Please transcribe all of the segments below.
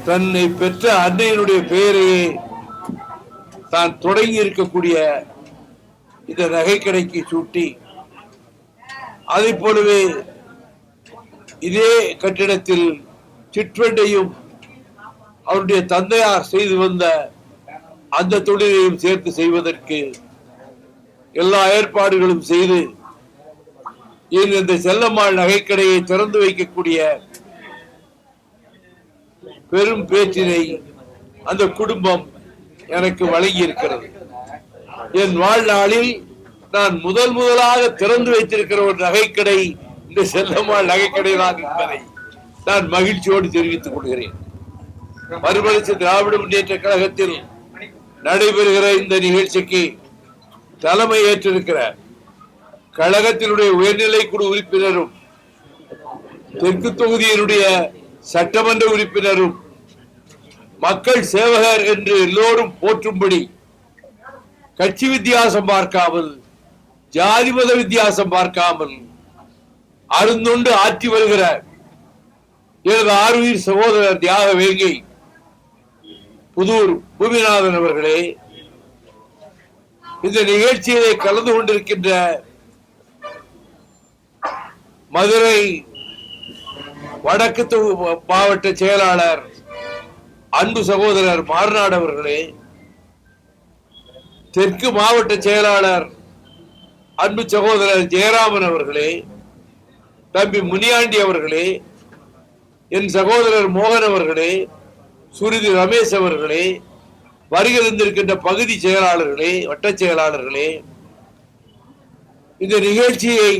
தன்னை பெற்ற அன்னையினுடைய பெயரையே தான் தொடங்கி இருக்கக்கூடிய இந்த நகைக்கடைக்கு சூட்டி, அதை போலவே இதே கட்டிடத்தில் சிற்றண்டையும் அவருடைய தந்தையார் செய்து வந்த அந்த தொழிலையும் சேர்த்து செய்வதற்கு எல்லா ஏற்பாடுகளும் செய்து இந்த செல்லம்மாள் நகைக்கடையை திறந்து வைக்கக்கூடிய பெரும் பேச்சினை அந்த குடும்பம் எனக்கு வழங்கி இருக்கிறது. என் வாழ்நாளில் நான் முதலாக திறந்து வைத்திருக்கிற ஒரு நகைக்கடை இந்த செல்லம்மாள் நகைக்கடை தான் என்பதை நான் மகிழ்ச்சியோடு தெரிவித்துக் கொள்கிறேன். மறுமலர்ச்சி திராவிட முன்னேற்ற கழகத்தில் நடைபெறுகிற இந்த நிகழ்ச்சிக்கு தலைமை ஏற்றிருக்கிற கழகத்தினுடைய உயர்நிலை குழு உறுப்பினரும் தெற்கு தொகுதியினுடைய சட்டமன்ற உறுப்பினரும் மக்கள் சேவகர் என்று எல்லோரும் போற்றும்படி கட்சி வித்தியாசம் பார்க்காமல் ஜாதி மத வித்தியாசம் பார்க்காமல் அருந்தொண்டு ஆற்றி வருகிற எனது ஆறுயிர் சகோதரர் தியாக வேங்கை புதூர் பூமிநாதன் அவர்களே, இந்த நிகழ்ச்சியிலே கலந்து கொண்டிருக்கின்ற மதுரை வடக்கு மாவட்ட செயலாளர் அன்பு சகோதரர் மார்நாடு அவர்களே, தெற்கு மாவட்ட செயலாளர் அன்பு சகோதரர் ஜெயராமன் அவர்களே, தம்பி முனியாண்டி அவர்களே, என் சகோதரர் மோகன் அவர்களே, சுருதி ரமேஷ் அவர்களே, வருகின்ற பகுதி செயலாளர்களே, வட்ட செயலாளர்களே, இந்த நிகழ்ச்சியை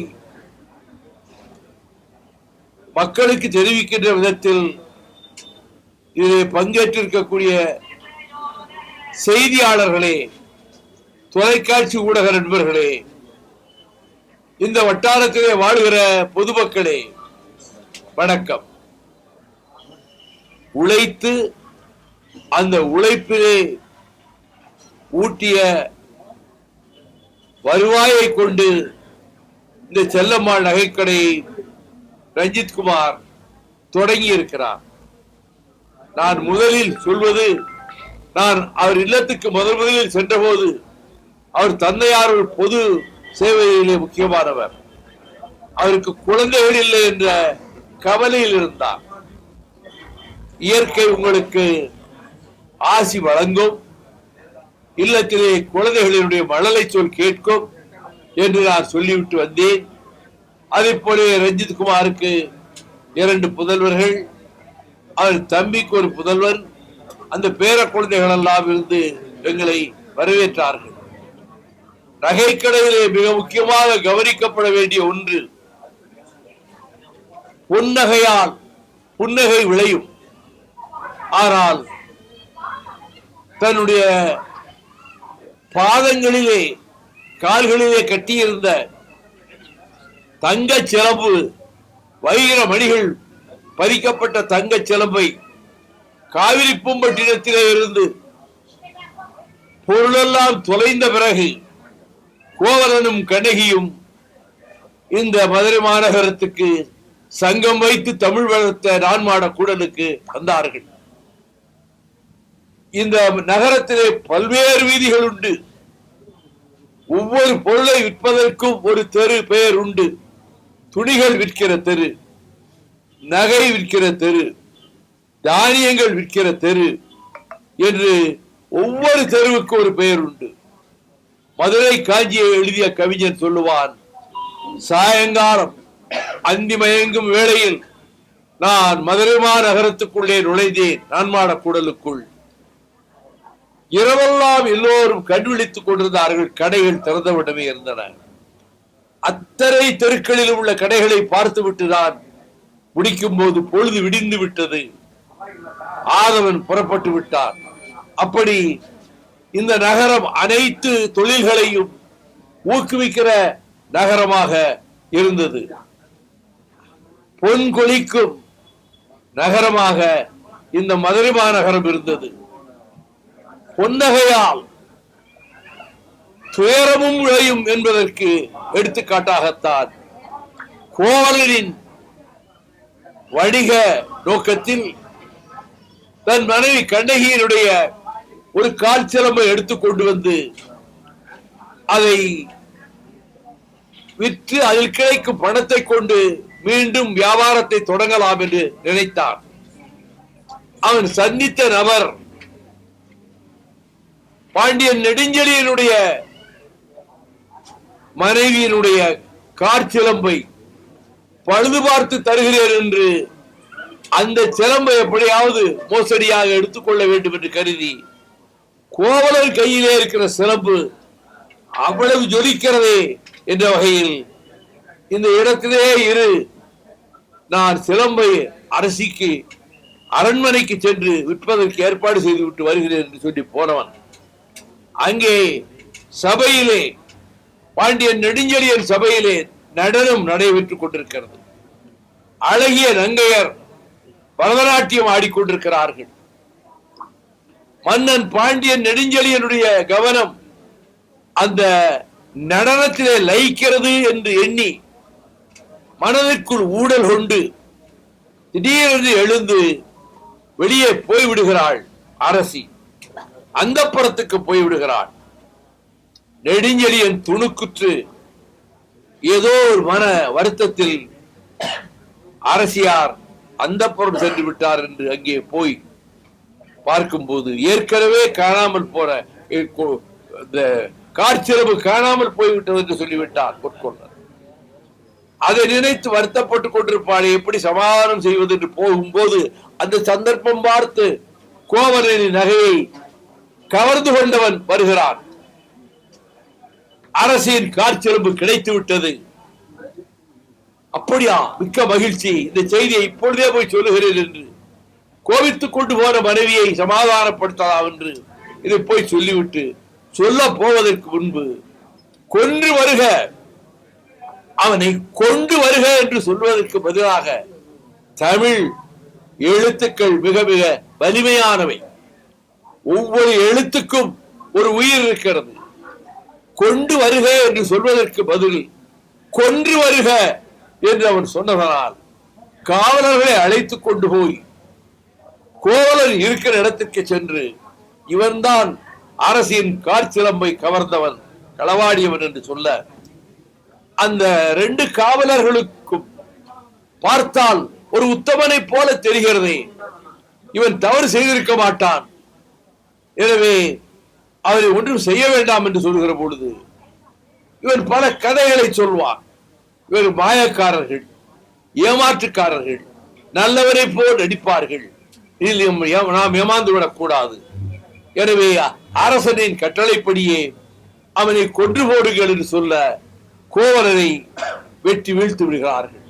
மக்களுக்கு தெரிவிக்கின்ற விதத்தில் இதில் பங்கேற்றிருக்கக்கூடிய செய்தியாளர்களே, தொலைக்காட்சி ஊடக நண்பர்களே, இந்த வட்டாரத்திலே வாழ்கிற பொதுமக்களே, வணக்கம். உழைத்து அந்த உழைப்பிலே ஊட்டிய வருவாயை கொண்டு இந்த செல்லம்மாள் நகைக்கடையை ரஞ்சித் குமார் தொடங்கி இருக்கிறார். நான் முதலில் சொல்வது, நான் அவர் இல்லத்துக்கு முதலில் சென்றபோது அவர் தந்தையார் ஒரு பொது சேவையிலே முக்கியமானவர், அவருக்கு குழந்தைகள் இல்லை என்ற கவலையில் இருந்தார். இயற்கை உங்களுக்கு ஆசி வழங்கும், இல்லத்திலே குழந்தைகளினுடைய மழலை சொல் கேட்கும் என்று நான் சொல்லிவிட்டு வந்தேன். அதே போல ரஞ்சித் குமாருக்கு 2 புதல்வர்கள், அவர் தம்பிக்கு ஒரு புதல்வன், அந்த பேர குழந்தைகள் எல்லாம் இருந்து எங்களை வரவேற்றார்கள். நகைக்கடையிலே மிக முக்கியமாக கவனிக்கப்பட வேண்டிய ஒன்று, பொன்னகையால் புன்னகை விளையும். ஆனால் தன்னுடைய பாதங்களிலே கால்களிலே கட்டியிருந்த தங்க சிலம்பு, வைர மணிகள் பதிக்கப்பட்ட தங்க சிலம்பை காவிரி பூம்பட்டினத்திலே இருந்து பொருளெல்லாம் தொலைந்த பிறகு கோவலனும் கண்ணகியும் இந்த மதுரை மாநகரத்துக்கு சங்கம் வைத்து தமிழ் வளர்த்த நான்மாட கூடலுக்கு வந்தார்கள். இந்த நகரத்திலே பல்வேறு வீதிகள் உண்டு. ஒவ்வொரு பொருளை விற்பதற்கும் ஒரு தெரு பெயர் உண்டு. துணிகள் விற்கிற தெரு, நகை விற்கிற தெரு, தானியங்கள் விற்கிற தெரு என்று ஒவ்வொரு தெருவுக்கு ஒரு பெயர் உண்டு. மதுரை காஞ்சியை எழுதிய கவிஞன் சொல்லுவான், சாயங்காலம் அந்தி மயங்கும் வேளையில் நான் மதுரை மாநகரத்துக்குள்ளே நுழைந்தேன், நான்மாட கூடலுக்குள். இரவெல்லாம் எல்லோரும் கண்விழித்துக் கொண்டிருந்தார்கள். கடைகள் திறந்தவிடமே இருந்தன. அத்தனை தெருக்களில் உள்ள கடைகளை பார்த்துவிட்டு நான் முடிக்கும் போது பொழுது விடிந்து விட்டது. ஆதவன் புறப்பட்டு விட்டான். அப்படி இந்த நகரம் அனைத்து தொழில்களையும் ஊக்குவிக்கிற நகரமாக இருந்தது. பொன் கொழிக்கும் நகரமாக இந்த மதுரை மாநகரம் இருந்தது. பொன்னகையால் துயரமும் விளையும் என்பதற்கு எடுத்துக்காட்டாகத்தான் கோவலனின் வணிக நோக்கத்தில் தன் மனைவி கண்ணகியினுடைய ஒரு கால் சிலம்பை எடுத்துக் கொண்டு வந்து அதை விற்று அதில் கிடைக்கும் பணத்தை கொண்டு மீண்டும் வியாபாரத்தை தொடங்கலாம் என்று நினைத்தான். அவன் சந்தித்த நபர் பாண்டியன் நெடுஞ்செழியனுடைய மனைவியினுடைய காற்சிலம்பை பழுது பார்த்து தருகிறேன் என்று அந்த சிலம்பை எப்படியாவது மோசடியாக எடுத்துக்கொள்ள வேண்டும் என்று கருதி கோவலர் கையிலே இருக்கிற சிலம்பு அவ்வளவு ஜொலிக்கிறதே என்ற வகையில் இந்த இடத்திலே இரு, நான் சிலம்பை அரசிக்கு அரண்மனைக்கு சென்று விற்பதற்கு ஏற்பாடு செய்து விட்டு வருகிறேன் என்று சொல்லி போனவன் அங்கே சபையிலே பாண்டியன் நெடுஞ்செழியன் சபையிலே நடனம் நடைபெற்றுக் கொண்டிருக்கிறது. அழகிய நங்கையர் பரதநாட்டியம் ஆடிக்கொண்டிருக்கிறார்கள். மன்னன் பாண்டியன் நெடுஞ்செழியனுடைய கவனம் அந்த நடனத்திலே லயிக்கிறது என்று எண்ணி மனதிற்குள் ஊடல் கொண்டு திடீரென்று எழுந்து வெளியே போய்விடுகிறாள் அரசி. அந்தப்புறத்துக்கு போய்விடுகிறாள். நெடுஞ்செழியன் துணுக்குற்று ஏதோ ஒரு மன வருத்தத்தில் அரசியார் அந்தப்புறம் சென்று விட்டார் என்று அங்கே போய் பார்க்கும்போது ஏற்கனவே காணாமல் போற காற்சிலம்பு காணாமல் போய்விட்டது என்று சொல்லிவிட்டார் பொற்கொள்ளர். அதை நினைத்து வருத்தப்பட்டுக் கொண்டிருப்பாளே, எப்படி சமாதானம் செய்வது என்று போகும்போது அந்த சந்தர்ப்பம் பார்த்து கோவலனின் நகையை கவர்ந்து கொண்டவன் வருகிறான். அரசின் காற்சிலம்பு கிடைத்து விட்டது. அப்படியா, மிக்க மகிழ்ச்சி, இந்த செய்தியை இப்பொழுதே போய் சொல்லுகிறேன் என்று கோபித்துக் கொண்டு போன மனைவியை சமாதானப்படுத்தலாம் என்று இதை போய் சொல்லிவிட்டு சொல்ல போவதற்கு முன்பு கொன்று வருக, அவனை கொண்டு வருக என்று சொல்வதற்கு பதிலாக தமிழ் எழுத்துக்கள் மிக மிக வலிமையானவை. ஒவ்வொரு எழுத்துக்கும் ஒரு உயிர் இருக்கிறது. கொண்டு வருக என்று சொல்வதற்கு பதில் கொன்று வருக என்று அவன் சொன்னதனால் காவலர்களை அழைத்துக் கொண்டு போய் கோவலர் இருக்கிற இடத்திற்கு சென்று இவன்தான் அரசின் காற்சிலம்பை கவர்ந்தவன், களவாடியவன் என்று சொல்ல அந்த ரெண்டு காவலர்களுக்கும் பார்த்தால் ஒரு உத்தமனை போல தெரிகிறதே, இவன் தவறு செய்திருக்க மாட்டான், எனவே அவரை ஒன்றும் செய்ய வேண்டாம் என்று சொல்கிற பொழுது இவன் பல கதைகளை சொல்வான். இவர் மாயக்காரர்கள், ஏமாற்றுக்காரர்கள், நல்லவரை போல் நடிப்பார்கள், இதில் நாம் ஏமாந்து விடக்கூடாது, எனவே அரசனின் கட்டளைப்படியே அவனை கொன்று போடுங்கள் என்று சொல்ல கோவலனை வெட்டி வீழ்த்து விடுகிறார்கள்.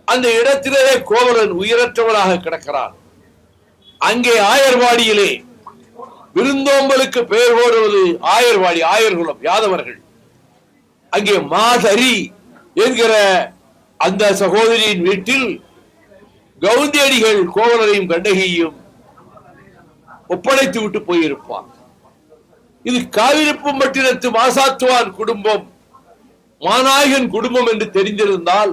அந்த இடத்திலே கோவலன் உயிரற்றவனாக கிடக்கிறான். அங்கே ஆயர்வாடியிலே விருந்தோம்பலுக்கு பெயர் போடுவது ஆயர்வாடி, ஆயர்குலம், யாதவர்கள். அங்கே மாதரி என்கிற அந்த சகோதரியின் வீட்டில் கவுந்தியடிகள் கோவலரையும் கண்ணகியையும் ஒப்படைத்து விட்டு போயிருப்பான். இது காவிரிப்பம்பட்டினத்து மாசாத்துவான் குடும்பம், மாநாயகன் குடும்பம் என்று தெரிந்திருந்தால்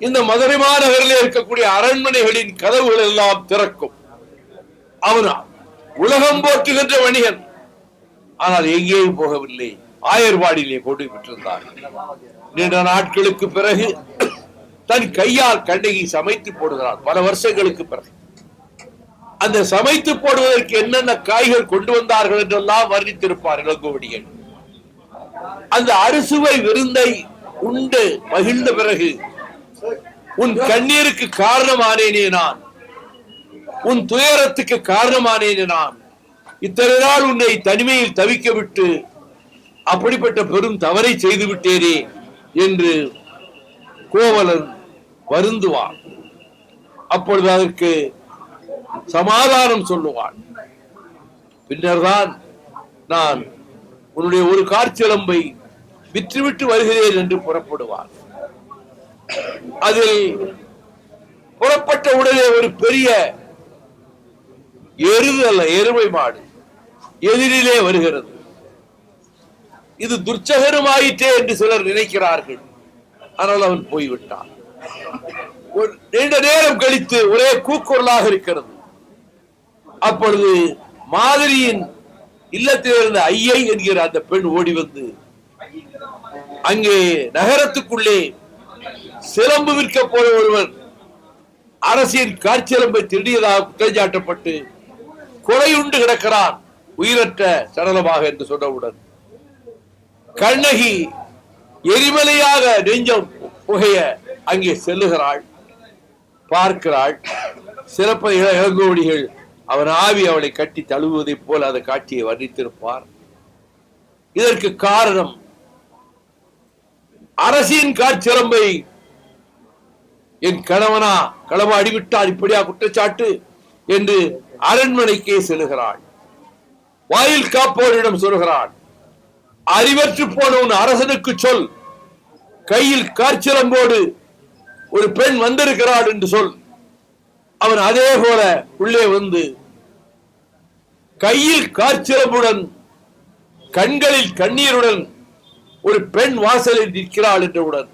இந்த மதுரை மாநகரில் இருக்கக்கூடிய அரண்மனைகளின் கதவுகள் எல்லாம் திறக்கும். அவன் உலகம் போற்றுகின்ற வணிகன். ஆனால் எங்கேயும் போகவில்லை, ஆயர்வாடியிலே கொண்டு விட்டிருந்தார். நீண்ட நாட்களுக்கு பிறகு தன் கையால் கண்ணகி சமைத்து போடுகிறார். பல வருஷங்களுக்கு பிறகு அந்த சமைத்து போடுவதற்கு என்னென்ன காய்கள் கொண்டு வந்தார்கள் என்றெல்லாம் வர்ணித்திருப்பார் இளங்கோவடிகள். அந்த அறுசுவை விருந்தை உண்டு மகிழ்ந்த பிறகு உன் கண்ணீருக்கு காரணமானேனே நான், உன் துயரத்துக்கு காரணமானேனே நான், இத்தனை நாள் உன்னை தனிமையில் தவிக்க விட்டு அப்படிப்பட்ட பெரும் தவறை செய்து விட்டேனே என்று கோவலன் வருந்துவான். அப்பொழுது அதற்கு சமாதானம் சொல்லுவான். பின்னர்தான் நான் உன்னுடைய ஒரு காற்சிலம்பை விற்றுவிட்டு வருகிறேன் என்று புறப்படுவான். அதில் புறப்பட்ட உடனே ஒரு பெரிய எருது அல்ல, எருமை மாடு எதிரிலே வருகிறது. இது துர்ச்சகரமாயிற்றே என்று சிலர் நினைக்கிறார்கள். ஆனால் அவன் போய்விட்டான். நீண்ட நேரம் கழித்து ஒரே கூக்குரலாக இருக்கிறது. அப்பொழுது மாதிரியின் இல்லத்தில் இருந்த ஐயை என்கிற அந்த பெண் ஓடி வந்து அங்கே நகரத்துக்குள்ளே சிலம்பு விற்க போற ஒருவர் அரசின் காற்சிலம்பை திருடியதாக குற்றஞ்சாட்டப்பட்டு கொலையுண்டு கிடக்கிறார் உயிரற்ற சடலமாக என்று சொன்னவுடன் கண்ணகி எரிமலையாக நெஞ்சம் புகைய அங்கே செல்லுகிறாள், பார்க்கிறாள். சிறப்பு இளங்கோடிகள் அவன் ஆவி அவளை கட்டி தழுவுவதைப் போல அந்த காட்சியை வர்ணித்திருப்பார். இதற்கு காரணம் அரசின் காற்சிலம்பை என் கணவனா களவாடிவிட்டார், இப்படியா குற்றச்சாட்டு என்று அரண்மனைக்கே செல்லுகிறாள். வாயில் காப்போரிடம் சொல்கிறாள், அறிவற்று போன உன் அரசனுக்கு சொல், கையில் காற்சிலம்போடு ஒரு பெண் வந்திருக்கிறாள் என்று சொல். அவன் அதே போல உள்ளே வந்து கையில் காற்சிலம்புடன் கண்களில் கண்ணீருடன் ஒரு பெண் வாசலில் நிற்கிறாள் என்றவுடன்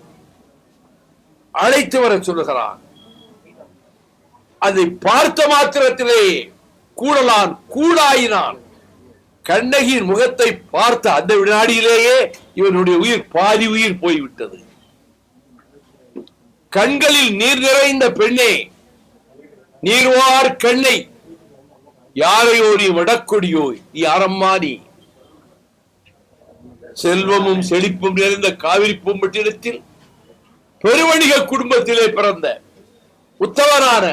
அழைத்து வர சொல்லுகிறான். அதை பார்த்த மாத்திரத்திலே கூடலான் கூடாயினான். கண்ணகியின் முகத்தை பார்த்த அந்த வினாடியிலேயே இவனுடைய உயிர் பாதி உயிர் போய்விட்டது. கண்களில் நீர் நிறைந்த பெண்ணே, நீர்வார் கண்ணை, யாரையோ நீ வடக்கொடியோ, யாரம்மா நீ? செல்வமும் செழிப்பும் நிறைந்த காவிரி பூம்பட்டினத்தில் பெருவணிக குடும்பத்திலே பிறந்த உத்தவனான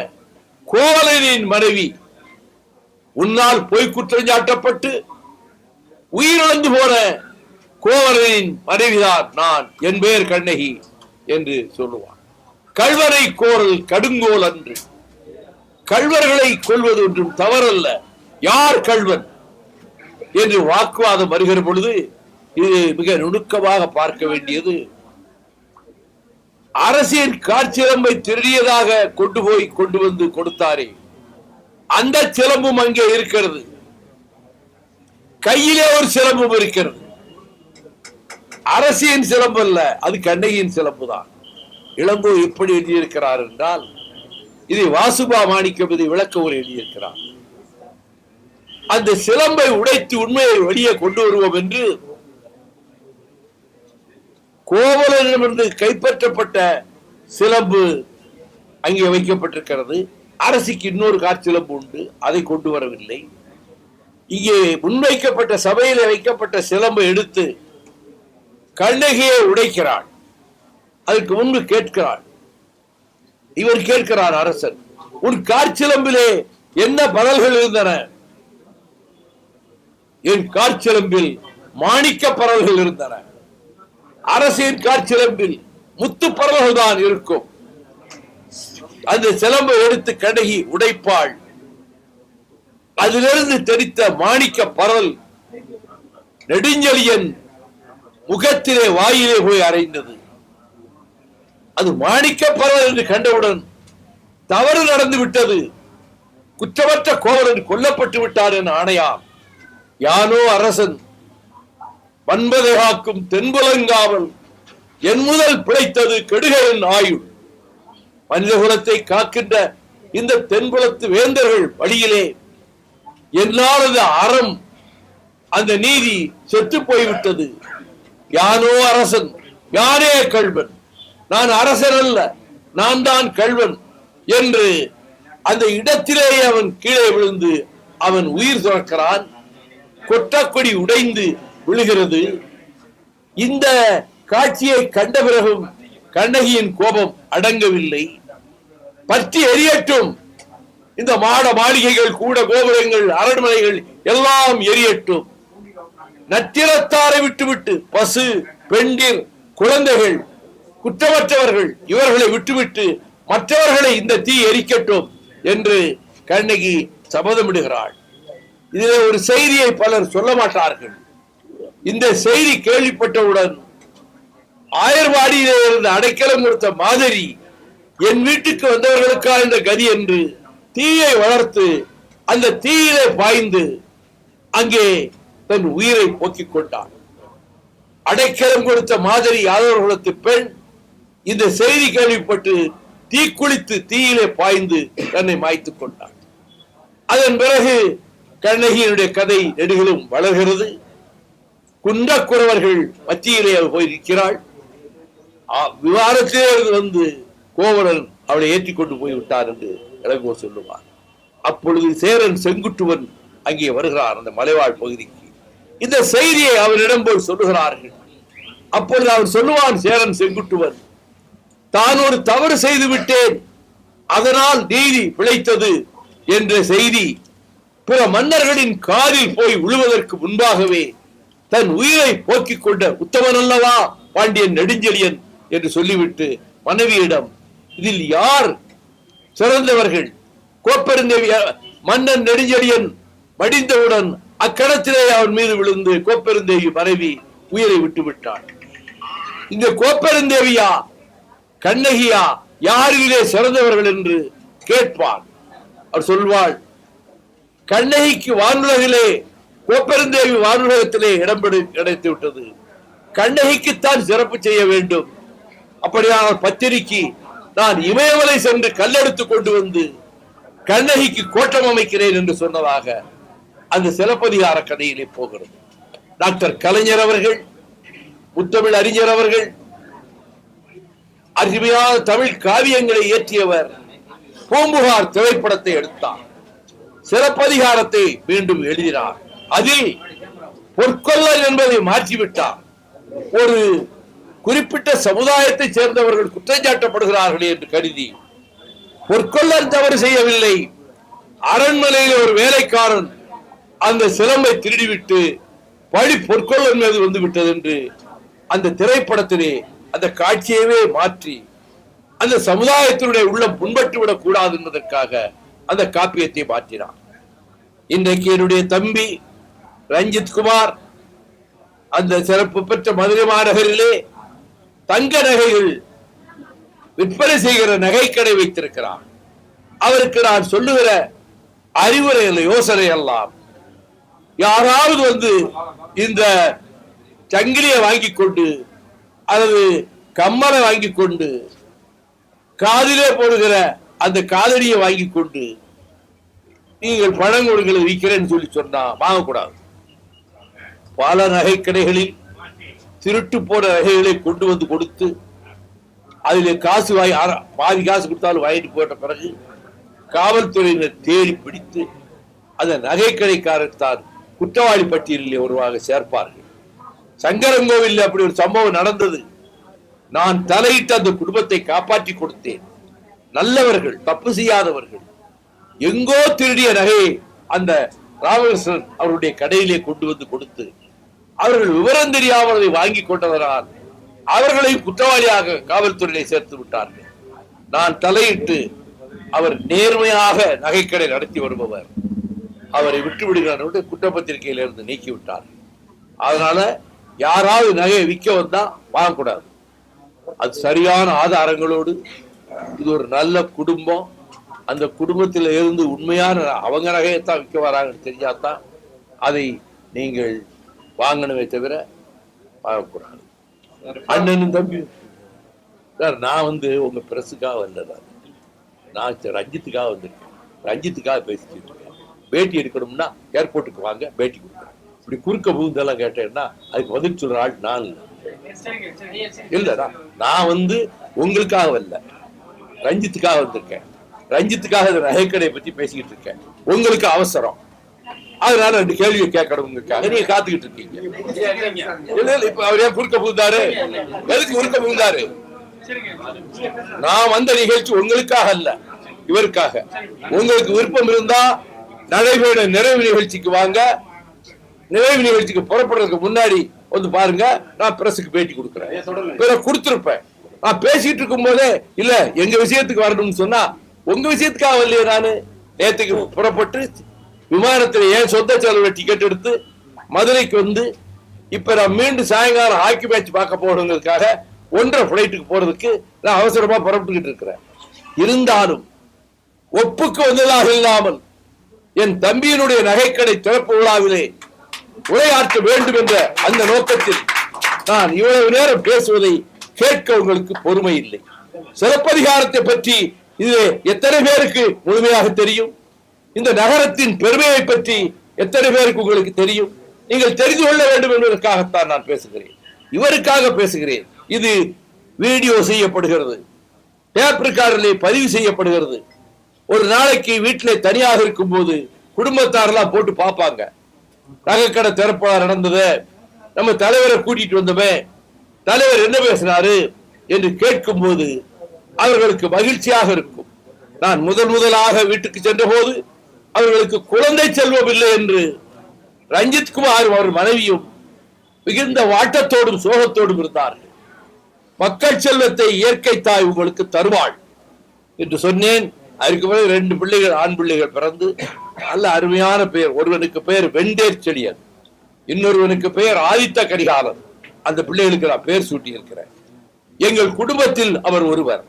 கோவலனின் மனைவி, உன்னால் பொய் குற்றஞ்சாட்டப்பட்டு உயிரிழந்து போன கோவலனின் மனைவிதான் நான், என் பெயர் கண்ணகி என்று சொல்லுவான். கள்வரை கோரல் கடுங்கோல் அன்று, கள்வர்களை கொள்வது ஒன்றும் தவறல்ல, யார் கள்வன் என்று வாக்குவாதம் வருகிற பொழுது இது மிக நுணுக்கமாக பார்க்க வேண்டியது. அரசின் காற்சிலம்பை திருடியதாக கொண்டு வந்து கொடுத்தாரே, அந்த சிலம்பும் அங்கே இருக்கிறது. கையிலே ஒரு சிலம்பும் இருக்கிறது. அரசியின் சிலம்பு அல்ல, அது கண்ணகியின் சிலம்பு தான். இளங்கோ எப்படி எழுதியிருக்கிறார் என்றால், இதை வாசுபா மாணிக்கம் இதை விளக்க ஒரு எழுதியிருக்கிறார். அந்த சிலம்பை உடைத்து உண்மையை வெளியே கொண்டு வருவோம் என்று கோவலனிடமிருந்து கைப்பற்றப்பட்ட சிலம்பு அங்கே வைக்கப்பட்டிருக்கிறது. அரசிக்கு இன்னொரு காற்சிலம்பு உண்டு, அதை கொண்டு வரவில்லை. இங்கே முன்வைக்கப்பட்ட சபையில் வைக்கப்பட்ட சிலம்பை எடுத்து கண்ணகியை உடைக்கிறாள். அதற்கு முன்பு கேட்கிறாள், இவர் கேட்கிறார் அரசன், உன் காற்சிலம்பிலே என்ன பரல்கள் இருந்தன? என் காற்சிலம்பில் மாணிக்க பரல்கள் இருந்தன. அரசின் காற்சிலம்பில் முத்து பரல்கள் தான் இருக்கும். அந்த சிலம்பை எடுத்து கண்ணகி உடைப்பாள். அதிலிருந்து தெரித்த மாணிக்க பரல் நெடுஞ்செழியன் முகத்திலே வாயிலே போய் அறைந்தது. அது மாணிக்க பரல் என்று கண்டவுடன் தவறு நடந்து விட்டது, குற்றமற்ற கோவலன் கொல்லப்பட்டு விட்டார் என ஆணையாம். யானோ அரசன், பண்பதை காக்கும் தென்புலங்காவல், என் முதல் பிழைத்தது கெடுகளின் ஆயுள். மனித குலத்தை காக்கின்ற இந்த தென்புலத்து வேந்தர்கள் வழியிலே என்னாலது அறம், அந்த நீதி செத்து போய்விட்டது. யானோ அரசன், யானே கள்வன், நான் அரசன் அல்ல, நான் தான் கள்வன் என்று அந்த இடத்திலேயே அவன் கீழே விழுந்து அவன் உயிர் துறக்கிறான். கொட்டக்கொடி உடைந்து விழுகிறது. இந்த காட்சியை கண்ட பிறகும் கண்ணகியின் கோபம் அடங்கவில்லை. பற்றி எரியட்டும், இந்த மாட மாளிகைகள், கூட கோபுரங்கள், அரண்மனைகள் எல்லாம் எரியட்டும். நத்திரத்தாரை விட்டுவிட்டு பசு, பெண்டிர், குழந்தைகள், குற்றமற்றவர்கள் இவர்களை விட்டுவிட்டு மற்றவர்களை இந்த தீ எரிக்கட்டும் என்று கண்ணகி சபதமிடுகிறாள். இதிலே ஒரு செய்தியை பலர் சொல்ல மாட்டார்கள். இந்த செய்தி கேள்விப்பட்டவுடன் ஆயர்வாடியிலே இருந்து அடைக்கலம் கொடுத்த மாதரி, என் வீட்டுக்கு வந்தவர்களுக்காக இந்த கதி என்று தீயை வளர்த்து அந்த தீயிலே பாய்ந்து அங்கே தன் உயிரை போக்கிக் கொண்டார். அடைக்கலம் கொடுத்த மாதரி யாதவர் குலத்து பெண் இந்த செய்தி கேள்விப்பட்டு தீக்குளித்து தீயிலே பாய்ந்து தன்னை மாய்த்துக் கொண்டார். அதன் பிறகு கண்ணகியினுடைய கதை நெடுகிலும் வளர்கிறது. குன்றக்குறவர்கள் மத்தியிலே அவள் போய் நிற்கிறாள். விவாதத்திலே வந்து கோவலன் அவளை ஏற்றிக்கொண்டு போய் விட்டார் என்று இளங்கோ சொல்லுவார். அப்பொழுது சேரன் செங்குட்டுவன் அங்கே வருகிறார் அந்த மலைவாழ் பகுதிக்கு. இந்த செய்தியை அவரிடம் போய் சொல்லுகிறார்கள். அப்பொழுது அவர் சொல்லுவான், சேரன் செங்குட்டுவன், தான் ஒரு தவறு செய்து விட்டேன், அதனால் நீதி பிழைத்தது என்ற செய்தி பிற மன்னர்களின் காதில் போய் விழுவதற்கு முன்பாகவே தன் உயிரை போக்கிக் கொண்ட உத்தமன் அல்லவா பாண்டியன் நெடுஞ்செழியன் என்று சொல்லிவிட்டு மனைவியிடம், இதில் யார் சிறந்தவர்கள்? கோப்பெருந்தேவி மன்னன் நெடுஞ்செழியன் மடிந்தவுடன் அக்கணத்திலே அவன் மீது விழுந்து கோப்பெருந்தேவி மனைவி உயிரை விட்டு விட்டாள். இந்த கோப்பெருந்தேவியா கண்ணகியா யாரிலே சிறந்தவர்கள் என்று கேட்பான். அவர் சொல்வாள், கண்ணகிக்கு வானுலகிலே கோப்பெருந்தேவி வானுலகத்திலே இடம் கிடைத்து விட்டது, கண்ணகிக்குத்தான் சிறப்பு செய்ய வேண்டும். அப்படியான பத்திரிக்கை நான் இமயமலை சென்று கல்லெடுத்து கொண்டு வந்து கண்ணகிக்கு கோட்டம் அமைக்கிறேன் என்று சொன்னதாக அந்த சிலப்பதிகார கதையிலே போகிறது. டாக்டர் கலைஞர் அவர்கள், முத்தமிழ் அறிஞர் அவர்கள், அருமையான தமிழ் காவியங்களை இயற்றியவர். பூம்புகார் திரைப்படத்தை எடுத்தார், சிலப்பதிகாரத்தை மீண்டும் எழுதினார். அதில் பொற்கொள்ளர் என்பதை மாற்றிவிட்டார். ஒரு குறிப்பிட்ட சமுதாயத்தை சேர்ந்தவர்கள் குற்றஞ்சாட்டப்படுகிறார்கள் என்று கருதி பொற்கொள்ளர் தவறு செய்யவில்லை, அரண்மனையில் ஒரு வேலைக்காரன் அந்த சிலம்பை திருடிவிட்டு பழி பொற்கொள்ளர் மீது வந்து விட்டது என்று அந்த திரைப்படத்திலே அந்த காட்சியவே மாற்றி அந்த சமுதாயத்தினுடைய உள்ளம் புண்பட்டு விடக் கூடாது என்பதற்காக அந்த காப்பியத்தை மாற்றினார். இன்றைக்கு என்னுடைய தம்பி ரஞ்சித் குமார் அந்த சிறப்பு பெற்ற மதுரை மாநகரிலே தங்க நகைகள் விற்பனை செய்கிற நகைக்கடை வைத்திருக்கிறார். அவருக்கு நான் சொல்லுகிற அறிவுரை யோசனை எல்லாம், யாராவது வந்து இந்த சங்கிலியை வாங்கி கொண்டு அல்லது கம்மலை வாங்கி கொண்டு காதிலே போடுகிற அந்த காதடியை வாங்கி கொண்டு நீங்கள் பழங்குடிகளை விற்கிறேன்னு சொல்லி சொன்னா வாங்கக்கூடாது. பல நகைக்கடைகளில் திருட்டு போன நகைகளை கொண்டு வந்து கொடுத்து அதில் காசு பாதி காசு கொடுத்தாலும் வாங்கிட்டு போட்ட பிறகு காவல்துறையினர் தேடி பிடித்து அந்த நகைக்கடைக்காரத்தான் குற்றவாளி பட்டியலில் ஒருவாக சேர்ப்பார்கள். சங்கரங்கோவில் அப்படி ஒரு சம்பவம் நடந்தது. நான் தலையிட்டு அந்த குடும்பத்தை காப்பாற்றி கொடுத்தேன். நல்லவர்கள், தப்பு செய்யாதவர்கள், எங்கோ திருடிய நகையை அந்த ராமகிருஷ்ணன் அவருடைய கடையிலே கொண்டு வந்து கொடுத்து அவர்கள் விவரம் தெரியாமலை வாங்கி கொண்டதனால் அவர்களை குற்றவாளியாக காவல்துறையை சேர்த்து விட்டார்கள். நான் தலையிட்டு அவர் நேர்மையாக நகைக்கடை நடத்தி வருபவர், அவரை விட்டு விடுகிறார், குற்றப்பத்திரிகையிலிருந்து நீக்கி விட்டார். அதனால யாராவது நகையை விற்க வந்தா வாங்கக்கூடாது. அது சரியான ஆதாரங்களோடு இது ஒரு நல்ல குடும்பம், அந்த குடும்பத்தில் இருந்து உண்மையான அவங்க நகையைத்தான் விற்க வராங்கன்னு தெரிஞ்சாதான் அதை நீங்கள் வாங்கணுமே தவிர வாங்கக்கூடாது. அண்ணனும் தம்பி சார், நான் வந்து உங்க பிரஸுக்காக வரல, நான் ரஞ்சித்துக்காக வந்திருக்கேன், ரஞ்சித்துக்காக பேசிட்டு இருக்கேன். பேட்டி எடுக்கணும்னா ஏர்போர்ட்டுக்கு வாங்க, பேட்டி கொடுக்குறேன். இப்படி குறுக்க புகுந்தெல்லாம் கேட்டேன்னா அதுக்கு பதில் சொல்ற ஆள் நான் இல்லடா. நான் வந்து உங்களுக்காக வரல, ரஞ்சித்துக்காக வந்திருக்கேன். ரஞ்சித்துக்காக நகைக்கடையை பத்தி பேசிக்கிட்டு இருக்கேன். உங்களுக்கு அவசரம், அதனால 2 கேள்வியை கேட்கணுங்கிறதுக்காக நீங்க காத்துக்கிட்டு இருக்கீங்க. இப்ப அவர் ஏன் குறுக்க புகுந்தாரு? எதுக்கு குறுக்க புகுந்தாரு? நான் வந்த நிகழ்ச்சி உங்களுக்காக அல்ல, இவருக்காக. உங்களுக்கு விருப்பம் இருந்தா நடைபெற நிறைவு நிகழ்ச்சிக்கு வாங்க. நிறைவு நிகழ்ச்சிக்கு புறப்படுறதுக்கு முன்னாடி வந்து பாருங்க, நான் பிரஸுக்கு பேட்டி கொடுக்குறேன். கொடுத்திருப்பேன். நான் பேசிட்டு இருக்கும் போதே இல்ல எங்க விஷயத்துக்கு வரணும்னு சொன்னா உங்க விஷயத்துக்காக வரலையே. நானு நேற்றுக்கு புறப்பட்டு விமானத்தில் ஏன் சொந்த செலவுல டிக்கெட் எடுத்து மதுரைக்கு வந்து இப்ப நான் மீண்டும் சாயங்காலம் ஹாக்கி மேட்ச் பார்க்க போறதுக்காக 1:30 பிளைட்டுக்கு போறதுக்கு நான் அவசரமா புறப்பட்டுக்கிட்டு இருக்கிறேன். இருந்தாலும் ஒப்புக்கு வந்ததாக இல்லாமல் என் தம்பியினுடைய நகைக்கடை திறப்பு விழாவிலே உரையாற்ற வேண்டும் என்ற அந்த நோக்கத்தில் நான் இவ்வளவு நேரம் பேசுவதை கேட்க உங்களுக்கு பொறுமை இல்லை. சிலப்பதிகாரத்தை பற்றி இது எத்தனை பேருக்கு முழுமையாக தெரியும்? இந்த நகரத்தின் பெருமையை பற்றி எத்தனை பேருக்கு உங்களுக்கு தெரியும்? நீங்கள் தெரிந்து கொள்ள வேண்டும் என்பதற்காகத்தான் நான் பேசுகிறேன், இவருக்காக பேசுகிறேன். இது வீடியோ செய்யப்படுகிறது, டேப் ரெக்கார்டிலே பதிவு செய்யப்படுகிறது. ஒரு நாளைக்கு வீட்டிலே தனியாக இருக்கும் போது குடும்பத்தாரெல்லாம் போட்டு பார்ப்பாங்க. நகைக்கடை திறப்பாளர் நடந்தது, நம்ம தலைவரை கூட்டிட்டு வந்தோமே, தலைவர் என்ன பேசினாரு என்று கேட்கும் போது அவர்களுக்கு மகிழ்ச்சியாக இருக்கும். நான் முதலாக வீட்டுக்கு சென்ற போது அவர்களுக்கு குழந்தை செல்வம் இல்லை என்று ரஞ்சித் குமார் அவர் மனைவியும் மிகுந்த வாட்டத்தோடும் சோகத்தோடும் இருந்தார்கள். மக்கள் செல்வத்தை இயற்கை தாய் உங்களுக்கு தருவாள் என்று சொன்னேன். அதுக்கு பிறகு 2 பிள்ளைகள், ஆண் பிள்ளைகள் பிறந்து நல்ல அருமையான பெயர். ஒருவனுக்கு பெயர் வெண்டேர் செழியன், இன்னொருவனுக்கு பெயர் ஆதித்த கரிகாலன். அந்த பிள்ளைகளுக்கு நான் பெயர் சூட்டி இருக்கிறேன். எங்கள் குடும்பத்தில் அவர் ஒருவர்,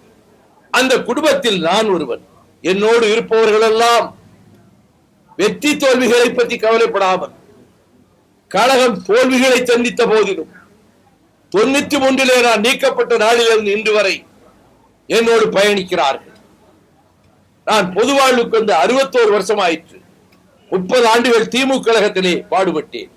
அந்த குடும்பத்தில் நான் ஒருவன். என்னோடு இருப்பவர்கள் எல்லாம் வெற்றி தோல்விகளை பற்றி கவலைப்படாமல், கழகம் தோல்விகளை சந்தித்த போதிலும் 93 நான் நீக்கப்பட்ட நாளிலிருந்து இன்று வரை என்னோடு பயணிக்கிறார்கள். நான் பொது வாழ்வுக்கு வந்து 61 வருஷம் ஆயிற்று. 30 ஆண்டுகள் திமுக கழகத்திலே பாடுபட்டேன்.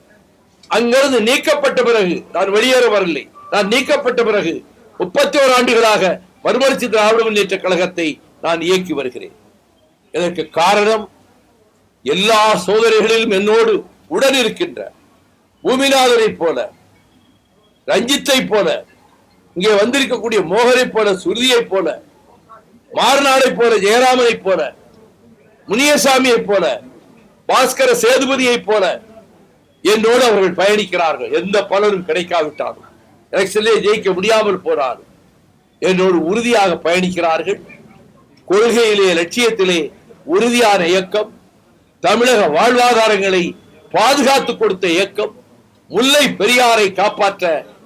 அங்கிருந்து நீக்கப்பட்ட பிறகு நான் வெளியேற வரவில்லை. நான் நீக்கப்பட்ட பிறகு 31 ஆண்டுகளாக மறுமலர்ச்சி திராவிட முன்னேற்ற கழகத்தை நான் இயக்கி வருகிறேன். இதற்கு காரணம் எல்லா சோதனைகளிலும் என்னோடு உடன் இருக்கின்ற பூமிநாதனை போல, ரஞ்சித்தை போல, இங்கே வந்திருக்கக்கூடிய மோகனை போல, சுருதியை போல, மாறுநாளை போல, ஜெயராமனை போல, முனியசாமியை போல, பாஸ்கர சேதுபதியை போல என்னோடு அவர்கள் பயணிக்கிறார்கள். எந்த பலனும் கிடைக்காவிட்டாலும், எலெக்ஷனிலே ஜெயிக்க முடியாமல் போனாலும் என்னோடு உறுதியாக பயணிக்கிறார்கள். கொள்கையிலே, லட்சியத்திலே உறுதியான இயக்கம், தமிழக வாழ்வாதாரங்களை பாதுகாத்துக் கொடுத்த இயக்கம். முல்லை பெரியாரை காப்பாற்ற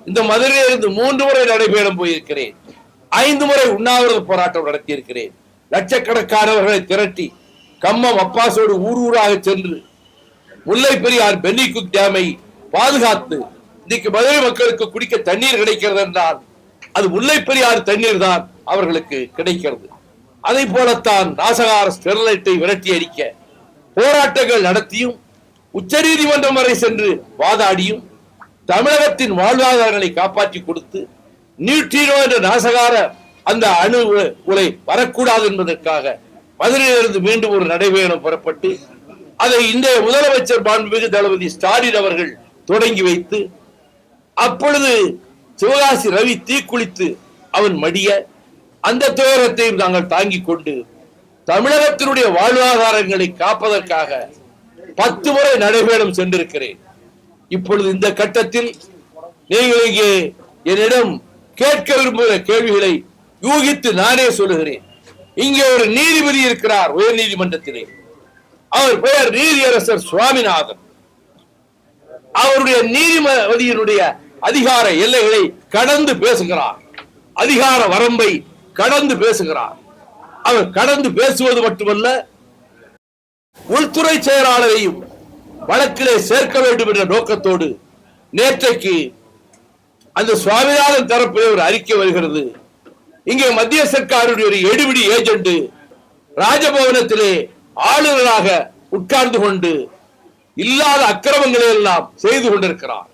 இந்த மதுரையிலிருந்து 3 முறை நடைபெறும் போயிருக்கிறேன். 5 முறை உண்ணாவிரத போராட்டம் நடத்தியிருக்கிறேன். லட்சக்கணக்கானவர்களை திரட்டி கம்மம் அப்பாசோடு ஊராக சென்று முல்லை பெரியார் பென்னிகுக் டேமை பாதுகாத்து இன்னைக்கு மதுரை மக்களுக்கு குடிக்க தண்ணீர் கிடைக்கிறது என்றால் அது முல்லை பெரியார் தண்ணீர் தான் அவர்களுக்கு கிடைக்கிறது. அதை போலத்தான் நாசகார ஸ்டெர்லைட்டை விரட்டி அடிக்க போராட்டங்கள் நடத்தியும் உச்ச நீதிமன்றம் வரை சென்று வாதாடியும் தமிழகத்தின் வாழ்வாதாரங்களை காப்பாற்றி கொடுத்து நியூட்ரினோ என்ற நாசகார அந்த அணு உலை வரக்கூடாது என்பதற்காக மதுரையிலிருந்து மீண்டும் ஒரு நடைபயணம் புறப்பட்டு அதை இன்றைய முதலமைச்சர் மாண்புமிகு தளபதி ஸ்டாலின் அவர்கள் தொடங்கி வைத்து, அப்பொழுது சிவகாசி ரவி தீக்குளித்து அவன் மடிய அந்த துயரத்தையும் நாங்கள் தாங்கிக் கொண்டு தமிழகத்தினுடைய வாழ்வாதாரங்களை காப்பதற்காக 10 முறை நடைபயணம் சென்றிருக்கிறேன். இப்பொழுது இந்த கட்டத்தில் நீங்கள் இங்கே என்னிடம் கேட்க விரும்புகிற கேள்விகளை யூகித்து நானே சொல்லுகிறேன். இங்கே ஒரு நீதிபதி இருக்கிறார் உயர் நீதிமன்றத்திலே. அவர் பெயர் நீதியரசர் சுவாமிநாதன். அவருடைய நீதிபதியினுடைய அதிகார எல்லைகளை கடந்து பேசுகிறார், அதிகார வரம்பை கடந்து பேசுகிறார். அவர் கடந்து பேசுவது மட்டுமல்ல, உள்துறை செயலாளரையும் வழக்கிலே சேர்க்க வேண்டும் என்ற நோக்கத்தோடு நேற்றைக்கு அந்த சுவாமிநாதன் தரப்பில் ஒரு அறிக்கை வருகிறது. இங்கே மத்திய சர்க்காருடைய ஒரு எடுபிடி ஏஜென்ட் ராஜபவனத்திலே ஆளுநராக உட்கார்ந்து கொண்டு இல்லாத அக்கிரமங்களை எல்லாம் செய்து கொண்டிருக்கிறார்,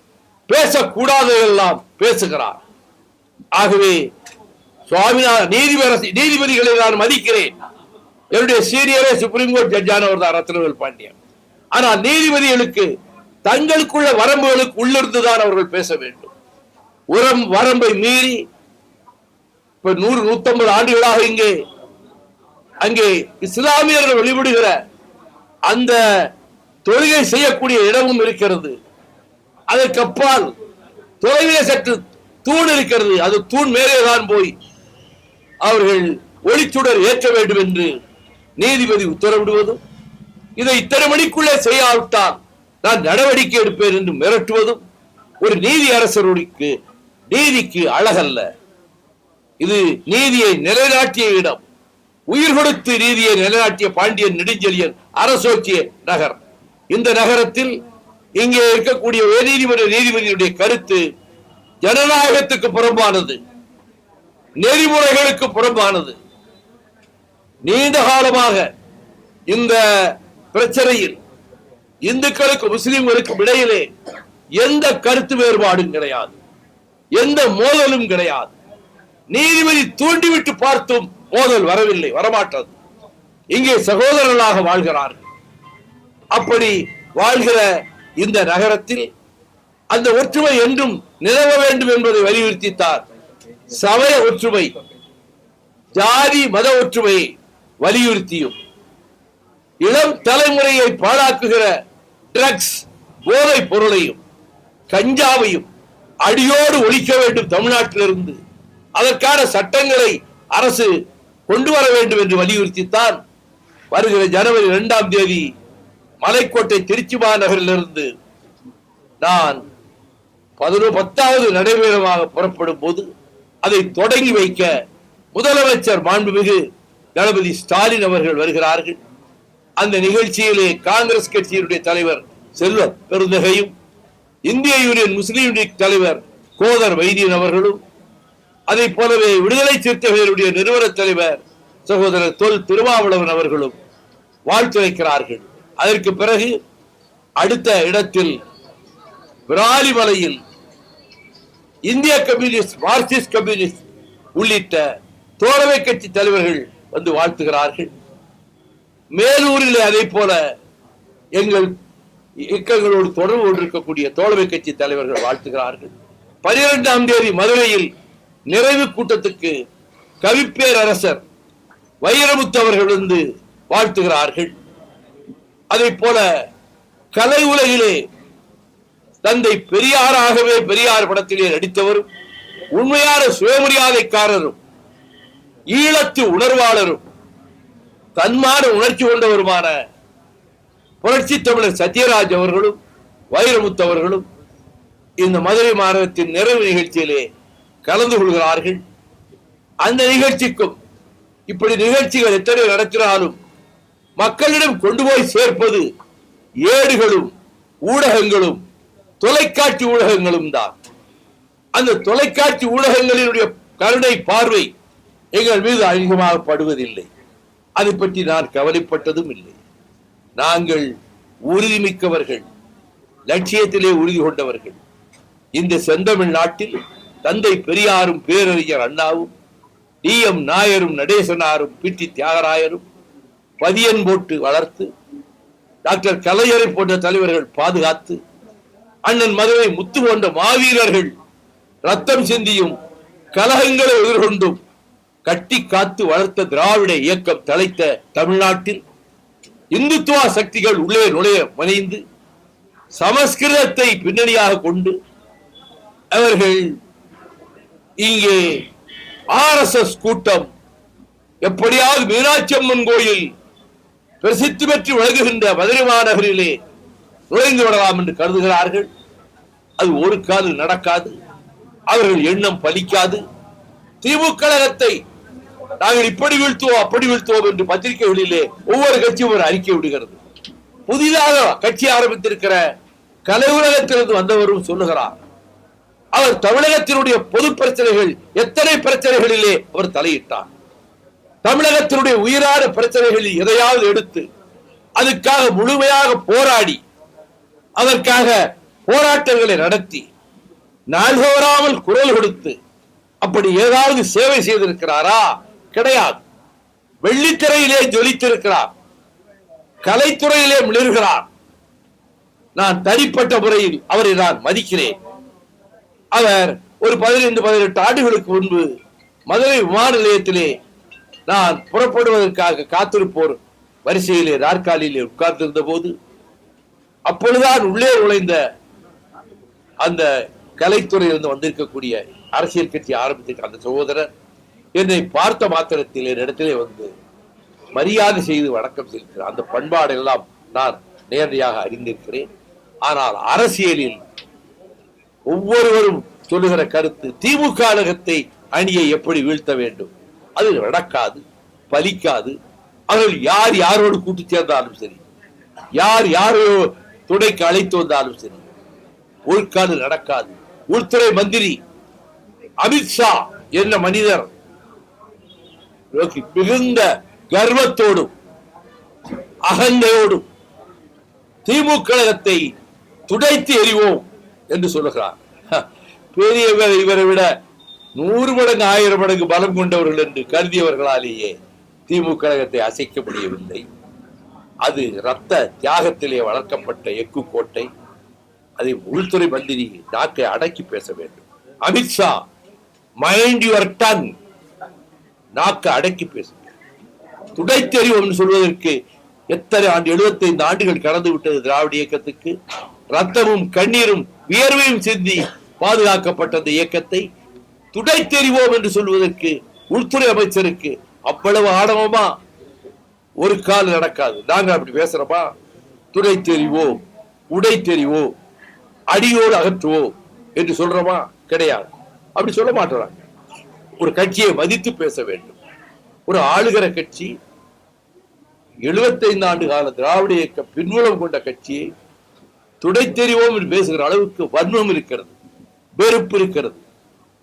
பேசக்கூடாதெல்லாம் பேசுகிறார். ஆகவே சுவாமிநாதன் நீதிபதிகளை நான் மதிக்கிறேன். என்னுடைய சீனியரே சுப்ரீம் கோர்ட் ஜட்ஜானவர் தான் ரத்னவேல் பாண்டியன். ஆனால் நீதிபதிகளுக்கு தங்களுக்குள்ள வரம்புகளுக்கு உள்ளிருந்துதான் அவர்கள் பேச வேண்டும். வரம்பை மீறி 100-150 ஆண்டுகளாக அங்கே இஸ்லாமியர்கள் வழிபடுகிற அந்த தொழுகை செய்யக்கூடிய இடமும் இருக்கிறது. அதற்கப்பால் தொலைவிலே சற்று தூண் இருக்கிறது. அது தூண் மேலேதான் போய் அவர்கள் ஒளிச்சுடர் ஏற்ற வேண்டும் என்று நீதிபதி உத்தரவிடுவதும், இதை இத்தனை மணிக்குள்ளே செய்யாவிட்டால் நான் நடவடிக்கை எடுப்பேன் என்று மிரட்டுவதும் ஒரு நீதி அரசருக்கு நீதிக்கு அழகல்ல. இது நீதியை நிலைநாட்டிய இடம். உயிர் கொடுத்து நீதியை நிலைநாட்டிய பாண்டியன் நெடுஞ்செழியன் அரசோச்சிய நகர். இந்த நகரத்தில் இங்கே இருக்கக்கூடிய உயர்நீதிமன்ற நீதிபதியுடைய கருத்து ஜனநாயகத்துக்கு புறம்பானது, நெறிமுறைகளுக்கு புறம்பானது. நீண்ட காலமாக இந்த பிரச்சனையில் இந்துக்களுக்கு முஸ்லிம்களுக்கும் இடையிலே எந்த கருத்து வேறுபாடும் கிடையாது, எந்த மோதலும் கிடையாது. நீதிபதி தூண்டிவிட்டு பார்த்தும் மோதல் வரவில்லை, வரமாட்டது. இங்கே சகோதரர்களாக வாழ்கிறார்கள். அப்படி வாழ்கிற இந்த நகரத்தில் அந்த ஒற்றுமை என்றும் நிலவ வேண்டும் என்பதை வலியுறுத்தித்தார். சமய ஒற்றுமை, ஜாதி மத ஒற்றுமையை வலியுறுத்தியும் இளம் தலைமுறையை பாழாக்குகிற ட்ரக்ஸ் போதைப் பொருளையும் கஞ்சாவையும் அடியோடு ஒழிக்க வேண்டும் தமிழ்நாட்டிலிருந்து. அதற்கான சட்டங்களை அரசு கொண்டு வர வேண்டும் என்று வலியுறுத்தித்தான் வருகிற ஜனவரி 2ஆம் தேதி மலைக்கோட்டை திருச்சி மாநகரிலிருந்து நான் 10வது நடைபெறமாக புறப்படும் போது அதை தொடங்கி வைக்க முதலமைச்சர் மாண்புமிகு தளபதி ஸ்டாலின் அவர்கள் வருகிறார்கள். அந்த நிகழ்ச்சியிலே காங்கிரஸ் கட்சியினுடைய தலைவர் செல்வ பெருந்தகையும் இந்திய யூனியன் முஸ்லீம் லீக் தலைவர் கோதர் வைத்தியன் அவர்களும் அதை போலவே விடுதலை சிறுத்தைகளுடைய நிறுவன தலைவர் சகோதரர் தொல் திருமாவளவன் அவர்களும் வாழ்த்து வைக்கிறார்கள். அதற்கு பிறகு அடுத்த இடத்தில் விராலிமலையில் இந்திய கம்யூனிஸ்ட், மார்க்சிஸ்ட் கம்யூனிஸ்ட் உள்ளிட்ட தோழமை கட்சி தலைவர்கள் வந்து வாழ்த்துகிறார்கள். மேலூரிலே அதை போல எங்கள் இயக்கங்களோடு தொடர்பு கொண்டிருக்கக்கூடிய தோழமை கட்சி தலைவர்கள் வாழ்த்துகிறார்கள். 12ஆம் தேதி மதுரையில் நிறைவு கூட்டத்துக்கு கவிப்பேரரசர் வைரமுத்து அவர்கள் வந்து வாழ்த்துகிறார்கள். அதை போல கலை உலகிலே தந்தை பெரியாராகவே பெரியார் படத்திலே நடித்தவரும் உண்மையான சுயமரியாதைக்காரரும் ஈழத்து உணர்வாளரும் தன்மான உணர்ச்சி கொண்டவருமான புரட்சி தமிழர் சத்யராஜ் அவர்களும் வைரமுத்து அவர்களும் இந்த மதுரை மாநகரத்தின் நிறைவு நிகழ்ச்சியிலே கலந்து கொள்கிறார்கள். அந்த நிகழ்ச்சிக்கும் இப்படி நிகழ்ச்சிகள் எத்தனை நடத்தினாலும் மக்களிடம் கொண்டு போய் சேர்ப்பது ஏடுகளும் ஊடகங்களும் தொலைக்காட்சி ஊடகங்களும் தான். அந்த தொலைக்காட்சி ஊடகங்களினுடைய கருணை பார்வை எங்கள் மீது அதிகமாக படுவதில்லை. அதை பற்றி நான் கவலைப்பட்டதும் இல்லை. நாங்கள் உறுதிமிக்கவர்கள், லட்சியத்திலே உறுதி கொண்டவர்கள். இந்த செந்தமிழ் நாட்டில் தந்தை பெரியாரும் பேரறிஞர் அண்ணாவும் டி.எம். நாயரும் நடேசனாரும் பி.டி. தியாகராயரும் பதியன் போட்டு வளர்த்து டாக்டர் கலைஞரை போன்ற தலைவர்கள் பாதுகாத்து அண்ணன் மதுரை முத்து போன்ற மாவீரர்கள் ரத்தம் சிந்தியும் கலகங்களை எதிர்கொண்டும் கட்டி காத்து வளர்த்த திராவிட இயக்கம் தலைத்த தமிழ்நாட்டில் இந்துத்துவ சக்திகள் உள்ளே நுழைய முனைந்து சமஸ்கிருதத்தை பின்னணியாக கொண்டு அவர்கள் இங்கே RSS கூட்டம் எப்படியாவது மீனாட்சி அம்மன் கோயில் பிரசித்தி பெற்று விளங்குகின்ற மதுரை மாநகரிலே நுழைந்து விடலாம் என்று கருதுகிறார்கள். அது ஒரு காலம் நடக்காது. அவர்கள் எண்ணம் பலிக்காது. திமுக கழகத்தை நாங்கள் இப்படி வீழ்த்துவோம் அப்படி வீழ்த்துவோம் என்று பத்திரிகைகளிலே ஒவ்வொரு கட்சியும் ஒரு அறிக்கை விடுகிறது. புதிதாக கட்சி ஆரம்பித்திருக்கிற கலை உலகத்திலிருந்து வந்தவரும் சொல்லுகிறார், அவர் தமிழகத்தினுடைய பொது பிரச்சனைகள் எத்தனை பிரச்சனைகளிலே அவர் தலையிட்டார். தமிழகத்தினுடைய உயிரான பிரச்சனைகளில் எதையாவது எடுத்து அதுக்காக முழுமையாக போராடி அதற்காக போராட்டங்களை நடத்தி நாள்தோறாமல் குரல் கொடுத்து அப்படி ஏதாவது சேவை செய்திருக்கிறாரா? கிடையாது. வெள்ளித்திரையிலே ஜொலித்திருக்கிறார், கலைத்துறையிலே மிளர்கிறார். நான் தனிப்பட்ட முறையில் அவரை நான் மதிக்கிறேன். அவர் ஒரு 15-18 ஆண்டுகளுக்கு முன்பு மதுரை விமான நிலையத்திலே நான் புறப்படுவதற்காக காத்திருப்போர் வரிசையிலே நாற்காலியிலே உட்கார்ந்திருந்த போது அப்பொழுதுதான் உள்ளே நுழைந்த அந்த கலைத்துறையிலிருந்து வந்திருக்கக்கூடிய அரசியல் கட்சி ஆரம்பித்திருக்க அந்த சகோதரர் என்னை பார்த்த மாத்திரத்தில் என்னிடத்திலே வந்து மரியாதை செய்து வணக்கம் செலுத்தினார். அந்த பண்பாடு எல்லாம் நான் நேரடியாக அறிந்திருக்கிறேன். ஆனால் அரசியலில் ஒவ்வொருவரும் சொல்லுகிற கருத்து திமுக கழகத்தை அணியை எப்படி வீழ்த்த வேண்டும், அது நடக்காது, பலிக்காது. அவர்கள் யார் யாரோடு கூட்டு சேர்ந்தாலும் சரி, யார் யாரோ துணைக்கு அழைத்து வந்தாலும் சரி, ஒரு கால நடக்காது. உள்துறை மந்திரி அமித்ஷா என்ற மனிதர் மிகுந்த கர்வத்தோடும் அகந்தையோடும் திமுக கழகத்தை துடைத்து எறிவோம் என்று சொல்லுகிறார். பெரியவர் இவரை விட 100 மடங்கு 1000 மடங்கு பலம் கொண்டவர்கள் என்று கருதியவர்களாலேயே திமுக கழகத்தை அசைக்க முடியவில்லை. அது ரத்த தியாகத்திலே வளர்க்கப்பட்ட எக்கு கோட்டை. அதை உள்துறை மந்திரி நாக்கை அடக்கி பேச வேண்டும். அமித்ஷா, மைண்ட் யுவர் டன், நாக்கை அடக்கி பேச. துடைத்தெறிவோம் சொல்வதற்கு எத்தனை ஆண்டு, 75 ஆண்டுகள் கடந்து விட்டது திராவிட இயக்கத்துக்கு. ரத்தமும் கண்ணீரும் வியர்வையும் சிந்தி பாதுகாக்கப்பட்ட இயக்கத்தை துடைத்தெறிவோம் என்று சொல்வதற்கு உள்துறை அமைச்சருக்கு அவ்வளவு ஆணவமா? ஒரு கால் நடக்காது. நாங்க அப்படி பேசுறோமா? துடைத்தெறிவோம், உடைத்தெறிவோம், அடியோடு அகற்றுவோம் என்று சொல்றோமா? கிடையாது. அப்படி சொல்ல மாட்டோம். ஒரு கட்சியை மதித்து பேச வேண்டும். ஒரு ஆளுகிற கட்சி, 75 ஆண்டு கால திராவிட இயக்க பின்புலம் கொண்ட கட்சியை துடைத்தெறிவோம் என்று பேசுகிற அளவுக்கு வன்மம் இருக்கிறது, வெறுப்பு இருக்கிறது,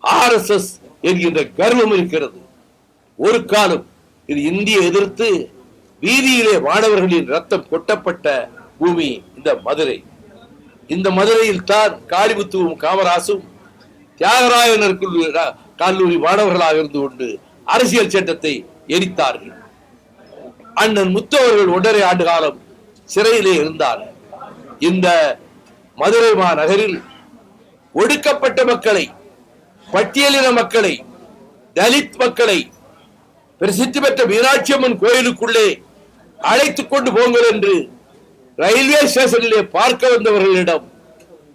RSS என்கின்ற கர்வம் இருக்கிறது. ஒரு காலம் இது இந்திய எதிர்த்து வீதியிலே மாணவர்களின் ரத்தம் கொட்டப்பட்ட பூமி இந்த மதுரை. இந்த மதுரையில் தான் காளிமுத்துவும் காமராசும் தியாகராயனர் கல்லூரி மாணவர்களாக இருந்து கொண்டு அரசியல் சட்டத்தை எரித்தார்கள். அண்ணன் முத்தவர்கள் 1.5 ஆண்டு காலம் சிறையிலே இருந்தார். இந்த மதுரை மாநகரில் ஒடுக்கப்பட்ட மக்களை, பட்டியலின மக்களை, தலித் மக்களை பிரசித்தி பெற்ற மீனாட்சி அம்மன் கோயிலுக்குள்ளே அழைத்துக் கொண்டு போங்கள் என்று ரயில்வே ஸ்டேஷனிலே பார்க்க வந்தவர்களிடம்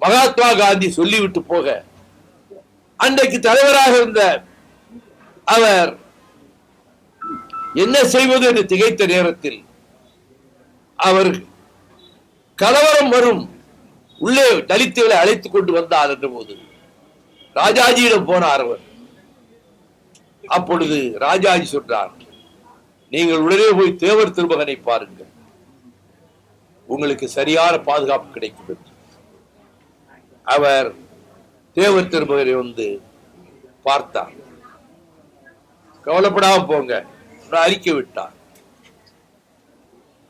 மகாத்மா காந்தி சொல்லிவிட்டு போக, அன்றைக்கு தலைவராக இருந்த அவர் என்ன செய்வது என்று திகைத்த நேரத்தில் அவர் கலவரம் வரும், உள்ளே தலித்துகளை அழைத்துக் கொண்டு வந்தார் என்ற போது ராஜாஜியிடம் போனார் அவர். அப்பொழுது ராஜாஜி சொல்றார், நீங்கள் உடனே போய் தேவர் திருமகனை பாருங்கள், உங்களுக்கு சரியான பாதுகாப்பு கிடைக்கும் என்று. அவர் தேவர் திருமகனை வந்து பார்த்தார். கவலைப்படாம போங்க, அறிக்கை விட்டார்.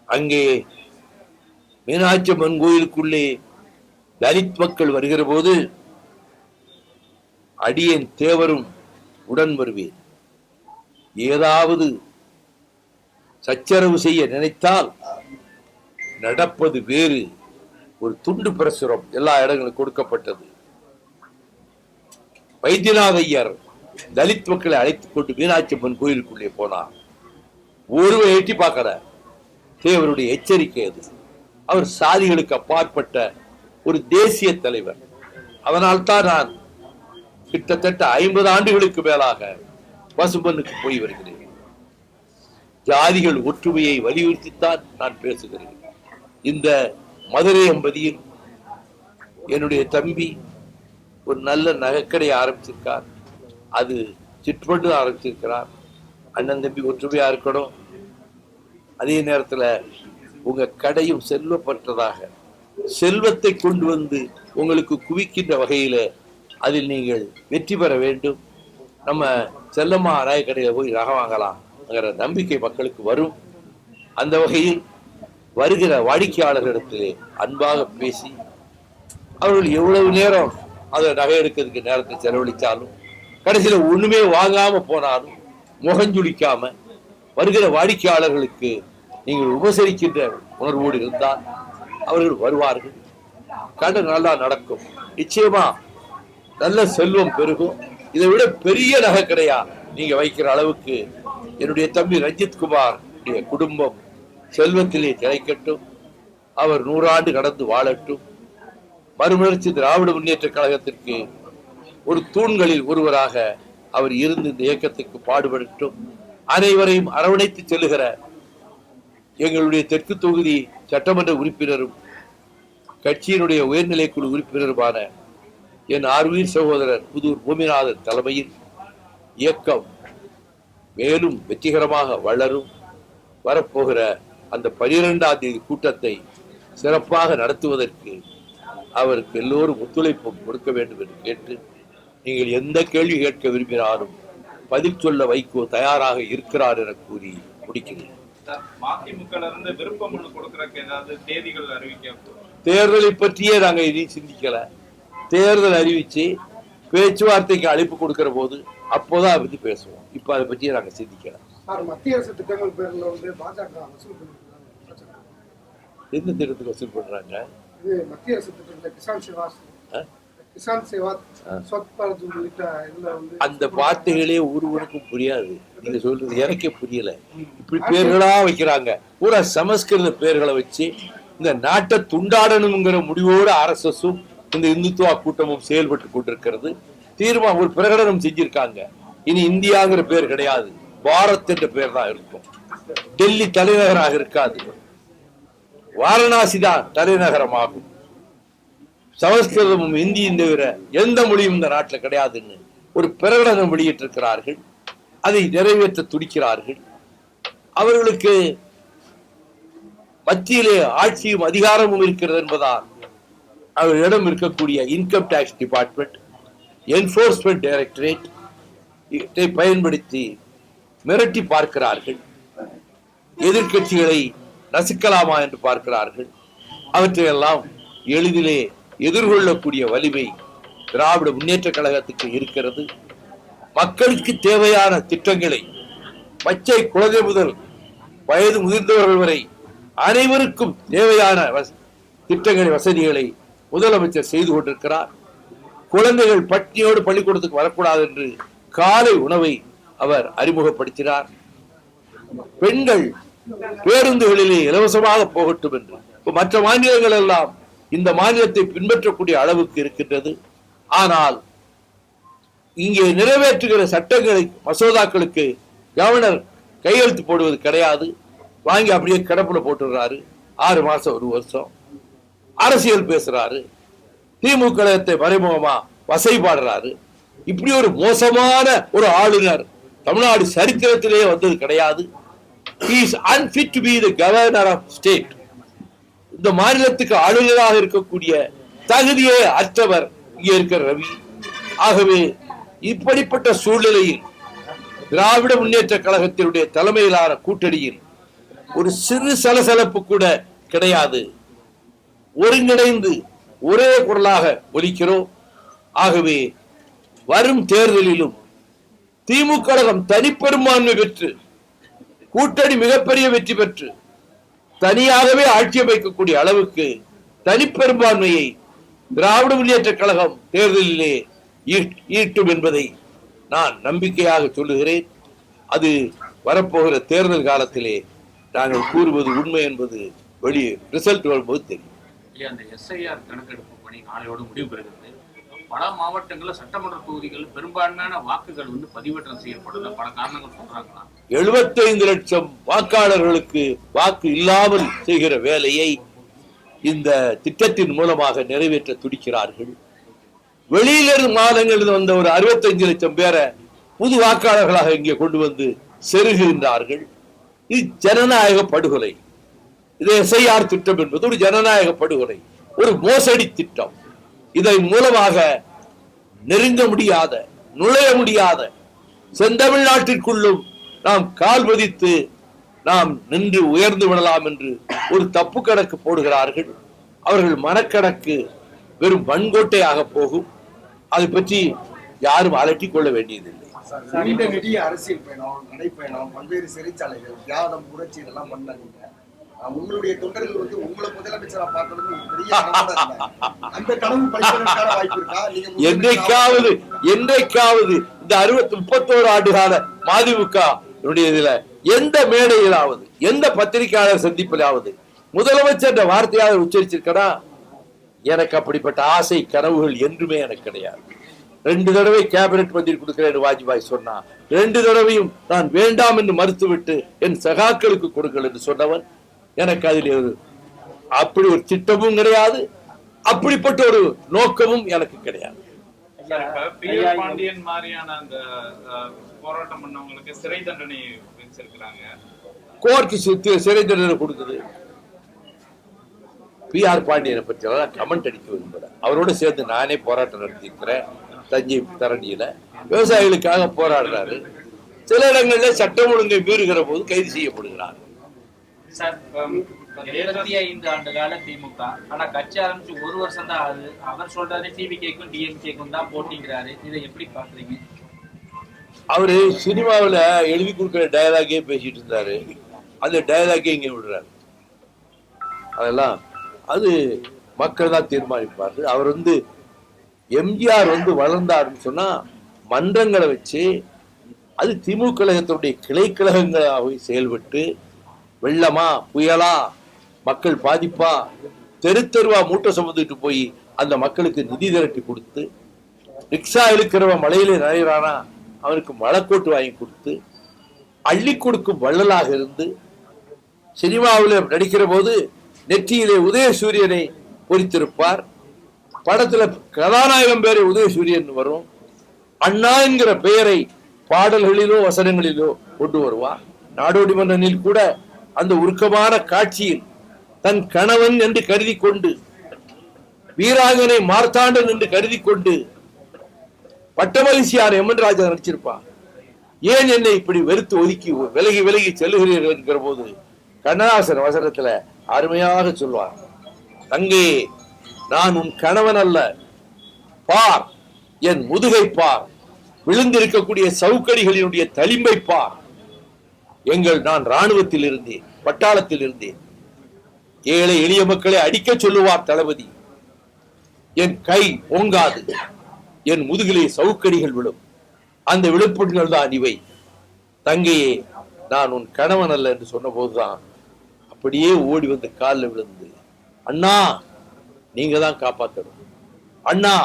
அங்கே மீனாட்சி அம்மன் கோயிலுக்குள்ளே தலித் மக்கள் வருகிற போது அடியேன் தேவரும் உடன் வருவேன். ஏதாவது சச்சரவு செய்ய நினைத்தால் நடப்பது வேறு. ஒரு துண்டு பிரசுரம் எல்லா இடங்களும் கொடுக்கப்பட்டது. வைத்தியநாத ஐயர் தலித் மக்களை அழைத்துக் கொண்டு மீனாட்சி அம்மன் கோயிலுக்குள்ளே போனார். ஒருவர் எட்டி பார்க்கல. தேவருடைய எச்சரிக்கை அது. அவர் சாதிகளுக்கு அப்பாற்பட்ட ஒரு தேசிய தலைவர். அதனால்தான் நான் கிட்டத்தட்ட 50 ஆண்டுகளுக்கு மேலாக பசும்பொன்னுக்கு போய் வருகிறேன். ஜாதிகள் ஒற்றுமையை வலியுறுத்தித்தான் நான் பேசுகிறேன். இந்த மதுரை அம்பதியில் என்னுடைய தம்பி ஒரு நல்ல நகைக்கடையை ஆரம்பிச்சிருக்கார். அது சிட்பண்டு ஆரம்பிச்சிருக்கிறார். அண்ணன் தம்பி ஒற்றுமையா இருக்கணும். அதே நேரத்தில் உங்க கடையும் செல்வப்பட்டதாக, செல்வத்தை கொண்டு வந்து உங்களுக்கு குவிக்கின்ற வகையில அதில் நீங்கள் வெற்றி பெற வேண்டும். நம்ம செல்லம்மா நகைக்கடையில் போய் நகை வாங்கலாம்ங்கிற நம்பிக்கை மக்களுக்கு வரும். அந்த வகையில் வருகிற வாடிக்கையாளர்களிடத்திலே அன்பாக பேசி, அவர்கள் எவ்வளவு நேரம் அதை நகை எடுக்கிறதுக்கு நேரத்தை செலவழித்தாலும், கடைசியில் ஒண்ணுமே வாங்காம போனாலும் முகஞ்சுளிக்காம வருகிற வாடிக்கையாளர்களுக்கு நீங்கள் உபசரிக்கின்ற உணர்வோடு இருந்தால் அவர்கள் வருவார்கள். கடை நல்லா நடக்கும். நிச்சயமா நல்ல செல்வம் பெருகும். இதை விட பெரிய நகை கடையா நீங்க வைக்கிற அளவுக்கு என்னுடைய தம்பி ரஞ்சித் குமார் குடும்பம் செல்வத்திலே திளைக்கட்டும். அவர் 100 ஆண்டு கடந்து வாழட்டும். மறுமலர்ச்சி திராவிட முன்னேற்ற கழகத்திற்கு ஒரு தூண்களில் ஒருவராக அவர் இருந்து இந்த இயக்கத்துக்கு பாடுபடட்டும். அனைவரையும் அரவணைத்து செல்லுகிற எங்களுடைய தெற்கு தொகுதி சட்டமன்ற உறுப்பினரும் கட்சியினுடைய உயர்நிலைக்குழு உறுப்பினருமான என் ஆர்வீர் சகோதரர் புதூர் பூமிநாதன் தலைமையில் இயக்கம் மேலும் வெற்றிகரமாக வளரும். வரப்போகிற அந்த 12ஆம் தேதி கூட்டத்தை சிறப்பாக நடத்துவதற்கு அவருக்கு எல்லோரும் ஒத்துழைப்பு கொடுக்க வேண்டும் என்று கேட்டு, நீங்கள் எந்த கேள்வி கேட்க விரும்பினாலும் பதில் சொல்ல வைகோ தயாராக இருக்கிறார் என கூறி முடிக்கிறேன். தேர்தலை பற்றியே நாங்க இனி சிந்திக்கல. தேர்தல் அறிவிச்சு பேச்சுவார்த்தைக்கு அழைப்பு கொடுக்கிற போது அப்போதான் பத்தி பேசுவோம். இப்ப அதை பற்றியே நாங்க சிந்திக்கல. மத்திய அரசு திட்டங்கள் பேர்ல பாஜக வசூல் பண்ணிருக்காங்க. எந்த திட்டத்துக்கு வசூல் பண்றாங்க? இது மத்திய அரசு திட்டத்தில் கிசான் சேவா ஸ்வத் பாரத் உள்ளிட்ட அந்த வார்த்தைகளே ஒருவருக்கும் புரியாது. நீங்க சொல்றது எனக்கே புரியல. இப்படி பேர்களா வைக்கிறாங்க. பூரா சமஸ்கிருத பேர்களை வச்சு இந்த நாட்டை துண்டாடணுங்கிற முடிவோடு RSSம் இந்த இந்துத்துவா கூட்டமும் செயல்பட்டு கொண்டிருக்கிறது. தீர்மானம் ஒரு பிரகடனம் செஞ்சிருக்காங்க. இனி இந்தியாங்கிற பேர் கிடையாது, பாரத் என்ற பேர் தான் இருக்கும். டெல்லி தலைநகராக இருக்காது, வாரணாசி தான் தலைநகரமாகும். சமஸ்கிருதமும் இந்தியும் தவிர எந்த மொழியும் இந்த நாட்டில் கிடையாதுன்னு ஒரு பிரகடனம் வெளியிட்டிருக்கிறார்கள். அதை நிறைவேற்ற துடிக்கிறார்கள். அவர்களுக்கு மத்தியிலே ஆட்சியும் அதிகாரமும் இருக்கிறது என்பதால் அவர்களிடம் இருக்கக்கூடிய income tax department, enforcement directorate இதை பயன்படுத்தி மிரட்டி பார்க்கிறார்கள். எதிர்கட்சிகளை நசுக்கலாமா என்று பார்க்கிறார்கள். அவற்றையெல்லாம் எளிதிலே எதிர்கொள்ளக்கூடிய வலிமை திராவிட முன்னேற்ற கழகத்துக்கு இருக்கிறது. மக்களுக்கு தேவையான திட்டங்களை பச்சை குழந்தை முதல் வயது முதிர்ந்தவர்கள் வரை அனைவருக்கும் தேவையான திட்டங்களை, வசதிகளை முதலமைச்சர் செய்து கொண்டிருக்கிறார். குழந்தைகள் பட்டினியோடு பள்ளிக்கூடத்துக்கு வரக்கூடாது என்று காலை உணவை அவர் அறிமுகப்படுத்தினார். பெண்கள் பேருந்துகளிலே இலவசமாக போகட்டும் என்று. மற்ற மாநிலங்கள் எல்லாம் இந்த மாநிலத்தை பின்பற்றக்கூடிய அளவுக்கு இருக்கின்றது. ஆனால் இங்கே நிறைவேற்றுகிற சட்டங்களை, மசோதாக்களுக்கு கவர்னர் கையெழுத்து போடுவது கிடையாது. வாங்கி அப்படியே கிடப்புல போட்டுறாரு. 6 மாசம் 1 வருஷம் அரசியல் பேசுறாரு. திமுக கழகத்தை மறைமுகமா வசைபாடுறாரு. இப்படி ஒரு மோசமான ஒரு ஆளுநர் தமிழ்நாடு சரித்திரத்திலேயே வந்தது கிடையாது. He is unfit to be the governor of state. இந்த மாநிலத்துக்கு ஆளுநராக இருக்கக்கூடிய தகுதியே அற்றவர் இங்கே இருக்கிற ரவி. ஆகவே இப்படிப்பட்ட சூழ்நிலையில் திராவிட முன்னேற்ற கழகத்தினுடைய தலைமையிலான கூட்டணியில் ஒரு சிறு சலசலப்பு கூட கிடையாது. ஒருங்கிணைந்து ஒரே குரலாக ஒலிக்கிறோம். ஆகவே வரும் தேர்தலிலும் திமுக கழகம் தனிப்பெரும்பான்மை பெற்று, கூட்டணி மிகப்பெரிய வெற்றி பெற்று தனியாகவே ஆட்சி அமைக்கக்கூடிய அளவுக்கு தனிப்பெரும்பான்மையை திராவிட முன்னேற்ற கழகம் தேர்தலிலே ஈட்டும் என்பதை நான் நம்பிக்கையாக சொல்லுகிறேன். அது வரப்போகிற தேர்தல் காலத்திலே நாங்கள் கூறுவது உண்மை என்பது வெளியே ரிசல்ட் வரும்போது தெரியும். அந்த SIR கணக்கெடுப்பு பணி நாளையோடு முடிவு பெறுகிறது. பல மாவட்டங்களில் சட்டமன்ற தொகுதிகள் பெரும்பான்மையான வாக்குகள் பதிவேற்றம் செய்யப்படல. பல காரணங்கள் சொல்றாங்களா? 75 லட்சம் வாக்காளர்களுக்கு வாக்கு இல்லாமல் செய்கிற வேலையை இந்த திட்டத்தின் மூலமாக நிறைவேற்ற துடிக்கிறார்கள். வெளியிலிருந்து மாநிலங்களில் வந்த ஒரு 65 லட்சம் பேரை புது வாக்காளர்களாக இங்கே கொண்டு வந்து செருகுகின்றார்கள். இது ஜனநாயக படுகொலை. இது SIR திட்டம் என்பது ஒரு ஜனநாயக படுகொலை, ஒரு மோசடி திட்டம். இதன் மூலமாக நெருங்க முடியாத, நுழைய முடியாத செந்தமிழ்நாட்டிற்குள்ளும் நாம் கால் பதித்து நாம் நின்று உயர்ந்து விடலாம் என்று ஒரு தப்பு கணக்கு போடுகிறார்கள். அவர்கள் மனக்கணக்கு வெறும் வன்கோட்டையாக போகும். அதை பற்றி யாரும் அலட்டிக் கொள்ள வேண்டியதில்லை. நீண்ட நெடிய அரசியல் பயணம், நடைப்பயணம், பல்வேறு சிறைச்சாலைகள், தியாகம், புரட்சி இதெல்லாம் பண்ணாங்க. உங்களுடைய தொண்டர்கள் உங்களை முதலமைச்சரா பார்க்கறது பெரிய அந்த கனவு பலிப்பதற்கான வாய்ப்பு இருக்கா? என்றைக்காவது இந்த 31 ஆண்டு கால மதிமுக இதுல எந்த மேடையிலாவது, எந்த பத்திரிகையாளர் சந்திப்பிலாவது முதலமைச்சர் என்ற வார்த்தையாக உச்சரிச்சிருக்கா? எனக்கு அப்படிப்பட்ட ஆசை கனவுகள் என்றுமே எனக்கு கிடையாது. 2 தடவை கேபினெட் மந்திரி கொடுக்கிறேன் வாஜ்பாய் சொன்னா, 2 தடவையும் நான் வேண்டாம் என்று மறுத்துவிட்டு என் சகாக்களுக்கு கொடுங்கள் என்று சொன்னவன். எனக்கு அதில் அப்படி ஒரு திட்டமும் கிடையாது, அப்படிப்பட்ட ஒரு நோக்கமும் எனக்கு கிடையாது. பாண்டியன் மாதிரியான அந்த போராட்டம் பண்ணவங்களுக்கு சிறை தண்டனை விதிச்சிருக்காங்க. கோர்ட் சிறை தண்டனை கொடுக்குது. PR பாண்டியனை பற்றி கமெண்ட் அடிக்க விரும்புகிறேன். அவரோடு சேர்ந்து நானே போராட்டம் நடத்தியிருக்கிறேன். தஞ்சை தரணியில விவசாயிகளுக்காக போராடுறாரு. சில இடங்களில் சட்டம் ஒழுங்கை மீறுகிற போது கைது செய்யப்படுகிறார். சார் 25 ஆண்டு கால திமுக, ஆனா கட்சி ஆரம்பிச்சு 1 வருஷம் தான் ஆகுது. அவர் சொல்றாரு டிவிகேக்கும் டிஎம்கேக்கும் தான் போட்டிங்கிறாரு. இதை எப்படி பாக்குறீங்க? அவரு சினிமாவில் எழுதி கொடுக்குற டயலாகே பேசிட்டு இருந்தாரு, அந்த டயலாகே இங்கே விடுறாரு. அதெல்லாம் அது மக்கள் தான் தீர்மானிப்பார்கள். அவர் எம்ஜிஆர் வளர்ந்தாருன்னு சொன்னா மன்றங்களை வச்சு அது திமுக கழகத்தினுடைய கிளை கழகங்களாக செயல்பட்டு வெள்ளமா புயலா மக்கள் பாதிப்பா தெரு தெருவா மூட்டை சுமந்துட்டு போய் அந்த மக்களுக்கு நிதி திரட்டி கொடுத்து, ரிக்ஷா இழுக்கிறவன் மலையிலே நனைகிறானா அவனுக்கு மழைக்கோட்டு வாங்கி கொடுத்து, அள்ளி கொடுக்கும் வள்ளலாக இருந்து, சினிமாவில் நடிக்கிற போது நெற்றியிலே உதயசூரியனை பொறித்திருப்பார். படத்துல கதாநாயகம் பேரை உதயசூரியன் வரும். அண்ணா என்கிற பெயரை பாடல்களிலோ வசனங்களிலோ கொண்டு வருவார். நாடோடி மன்னனில் கூட அந்த உருக்கமான காட்சியில் தன் கணவன் என்று கருதி கொண்டு, வீராங்கனை மார்த்தாண்டன் என்று கருதி கொண்டு பட்டமகிழ்ச்சியான எம்என் ராஜா நடிச்சிருப்பான். ஏன் என்னை இப்படி வெறுத்து ஒதுக்கி விலகி விலகி செல்லுகிறீர்கள் என்கிற போது கண்ணதாசன் வசனத்துல அருமையாக சொல்வார், தங்கே நான் உன் கணவன் அல்ல, பார் என் முதுகை பார், விழுந்திருக்கக்கூடிய சவுக்கடிகளினுடைய தளிம்பை பார். நான் இராணுவத்தில் இருந்தேன், பட்டாளத்தில் இருந்தேன். ஏழை எளிய மக்களை அடிக்க சொல்லுவார் தளபதி. என் கை ஓங்காது, என் முதுகிலே சவுக்கடிகள் விழும். அந்த விழுப்புண்கள் தான் இவை. தங்கையே நான் உன் கணவன் அல்ல என்று சொன்ன போதுதான் அப்படியே ஓடி வந்து காலில் விழுந்து, அண்ணா நீங்க தான் காப்பாற்றணும், அண்ணா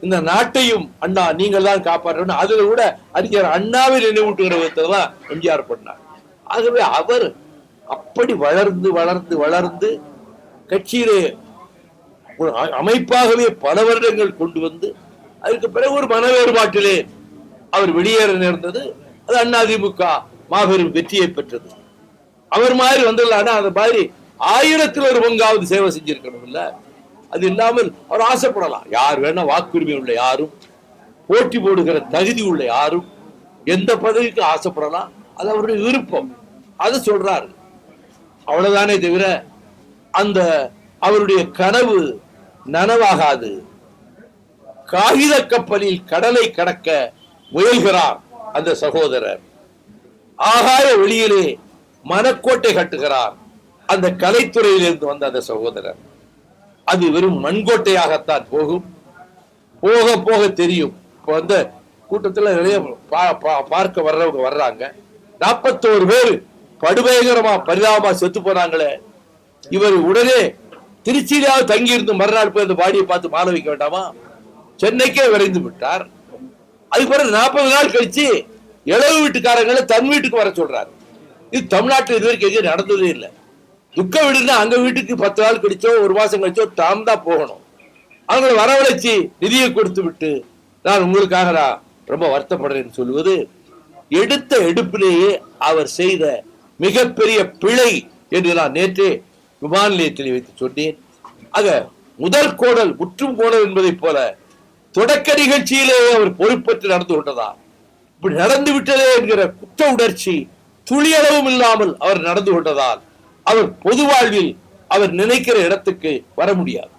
இந்த நாட்டையும் அண்ணா நீங்கள் தான் காப்பாற்றணும். அதுல கூட அறிஞர் அண்ணாவை நினைவூட்டுகிற விதத்துல தான் எம்ஜிஆர் பண்ணார். ஆகவே அவர் அப்படி வளர்ந்து வளர்ந்து வளர்ந்து கட்சியிலே ஒரு அமைப்பாகவே பல வருடங்கள் கொண்டு வந்து, அதுக்கு பிறகு ஒரு மன வேறுபாட்டிலே அவர் வெளியேற நேர்ந்தது. அது அதிமுக மாபெரும் வெற்றியை பெற்றது. அவர் மாதிரி வந்துடலான்னா அந்த மாதிரி 1000ல் 1 பங்காவது சேவை செஞ்சிருக்கணும் இல்ல. அது இல்லாமல் அவர் ஆசைப்படலாம். யார் வேணா, வாக்குரிமை உள்ள யாரும், போட்டி போடுகிற தகுதி உள்ள யாரும் எந்த பதவிக்கு ஆசைப்படலாம். அது அவருடைய விருப்பம். அது சொல்றாரு, அவ்வளவுதானே தவிர அந்த அவருடைய கனவு நனவாகாது. காகித கப்பலில் கடலை கடக்க முயல்கிறார் அந்த சகோதரர். ஆகாய வெளியிலே மனக்கோட்டை கட்டுகிறார் அந்த கலைத்துறையிலிருந்து வந்த அந்த சகோதரர். அது வெறும் மண்கோட்டையாகத்தான் போகும். போக போக தெரியும். இப்போ அந்த கூட்டத்தில் நிறைய பார்க்க வர்றவங்க வர்றாங்க. 41 பேர் படுபயங்கரமா பரிதாபமா செத்து போனாங்களே, இவர் உடனே திருச்சியிலாவது தங்கி இருந்து மறுநாள் போய் அந்த பாடியை பார்த்து மாலை வைக்க வேண்டாமா? சென்னைக்கே விரைந்து விட்டார். அதுக்கு பிறகு 40 நாள் கழிச்சு இளவு வீட்டுக்காரங்களை தன் வீட்டுக்கு வர சொல்றாரு. இது தமிழ்நாட்டில் இதுவரைக்கும் எங்கேயும் நடந்ததே இல்லை. துக்க வீடுன்னா அங்க வீட்டுக்கு 10 நாள் கழிச்சோ 1 மாசம் கழிச்சோ தாம் தான் போகணும். அவங்களை வரவழைச்சு நிதியை கொடுத்து விட்டு நான் உங்களுக்காக நான் ரொம்ப வருத்தப்படுறேன்னு சொல்லுவது எடுத்த எடுப்பிலேயே அவர் செய்த மிகப்பெரிய பிழை என்று நான் நேற்றே விமான நிலையத்தில் வைத்து சொன்னேன். ஆக முதல் கோடல் முற்றும் கோடல் என்பதை போல தொடக்க நிகழ்ச்சியிலேயே அவர் பொறுப்பேற்று நடந்து கொண்டதா, இப்படி நடந்து விட்டதே என்கிற குற்ற உணர்ச்சி துளியளவும் இல்லாமல் அவர் நடந்து கொண்டதால் அவர் பொது வாழ்வில் அவர் நினைக்கிற இடத்துக்கு வர முடியாது.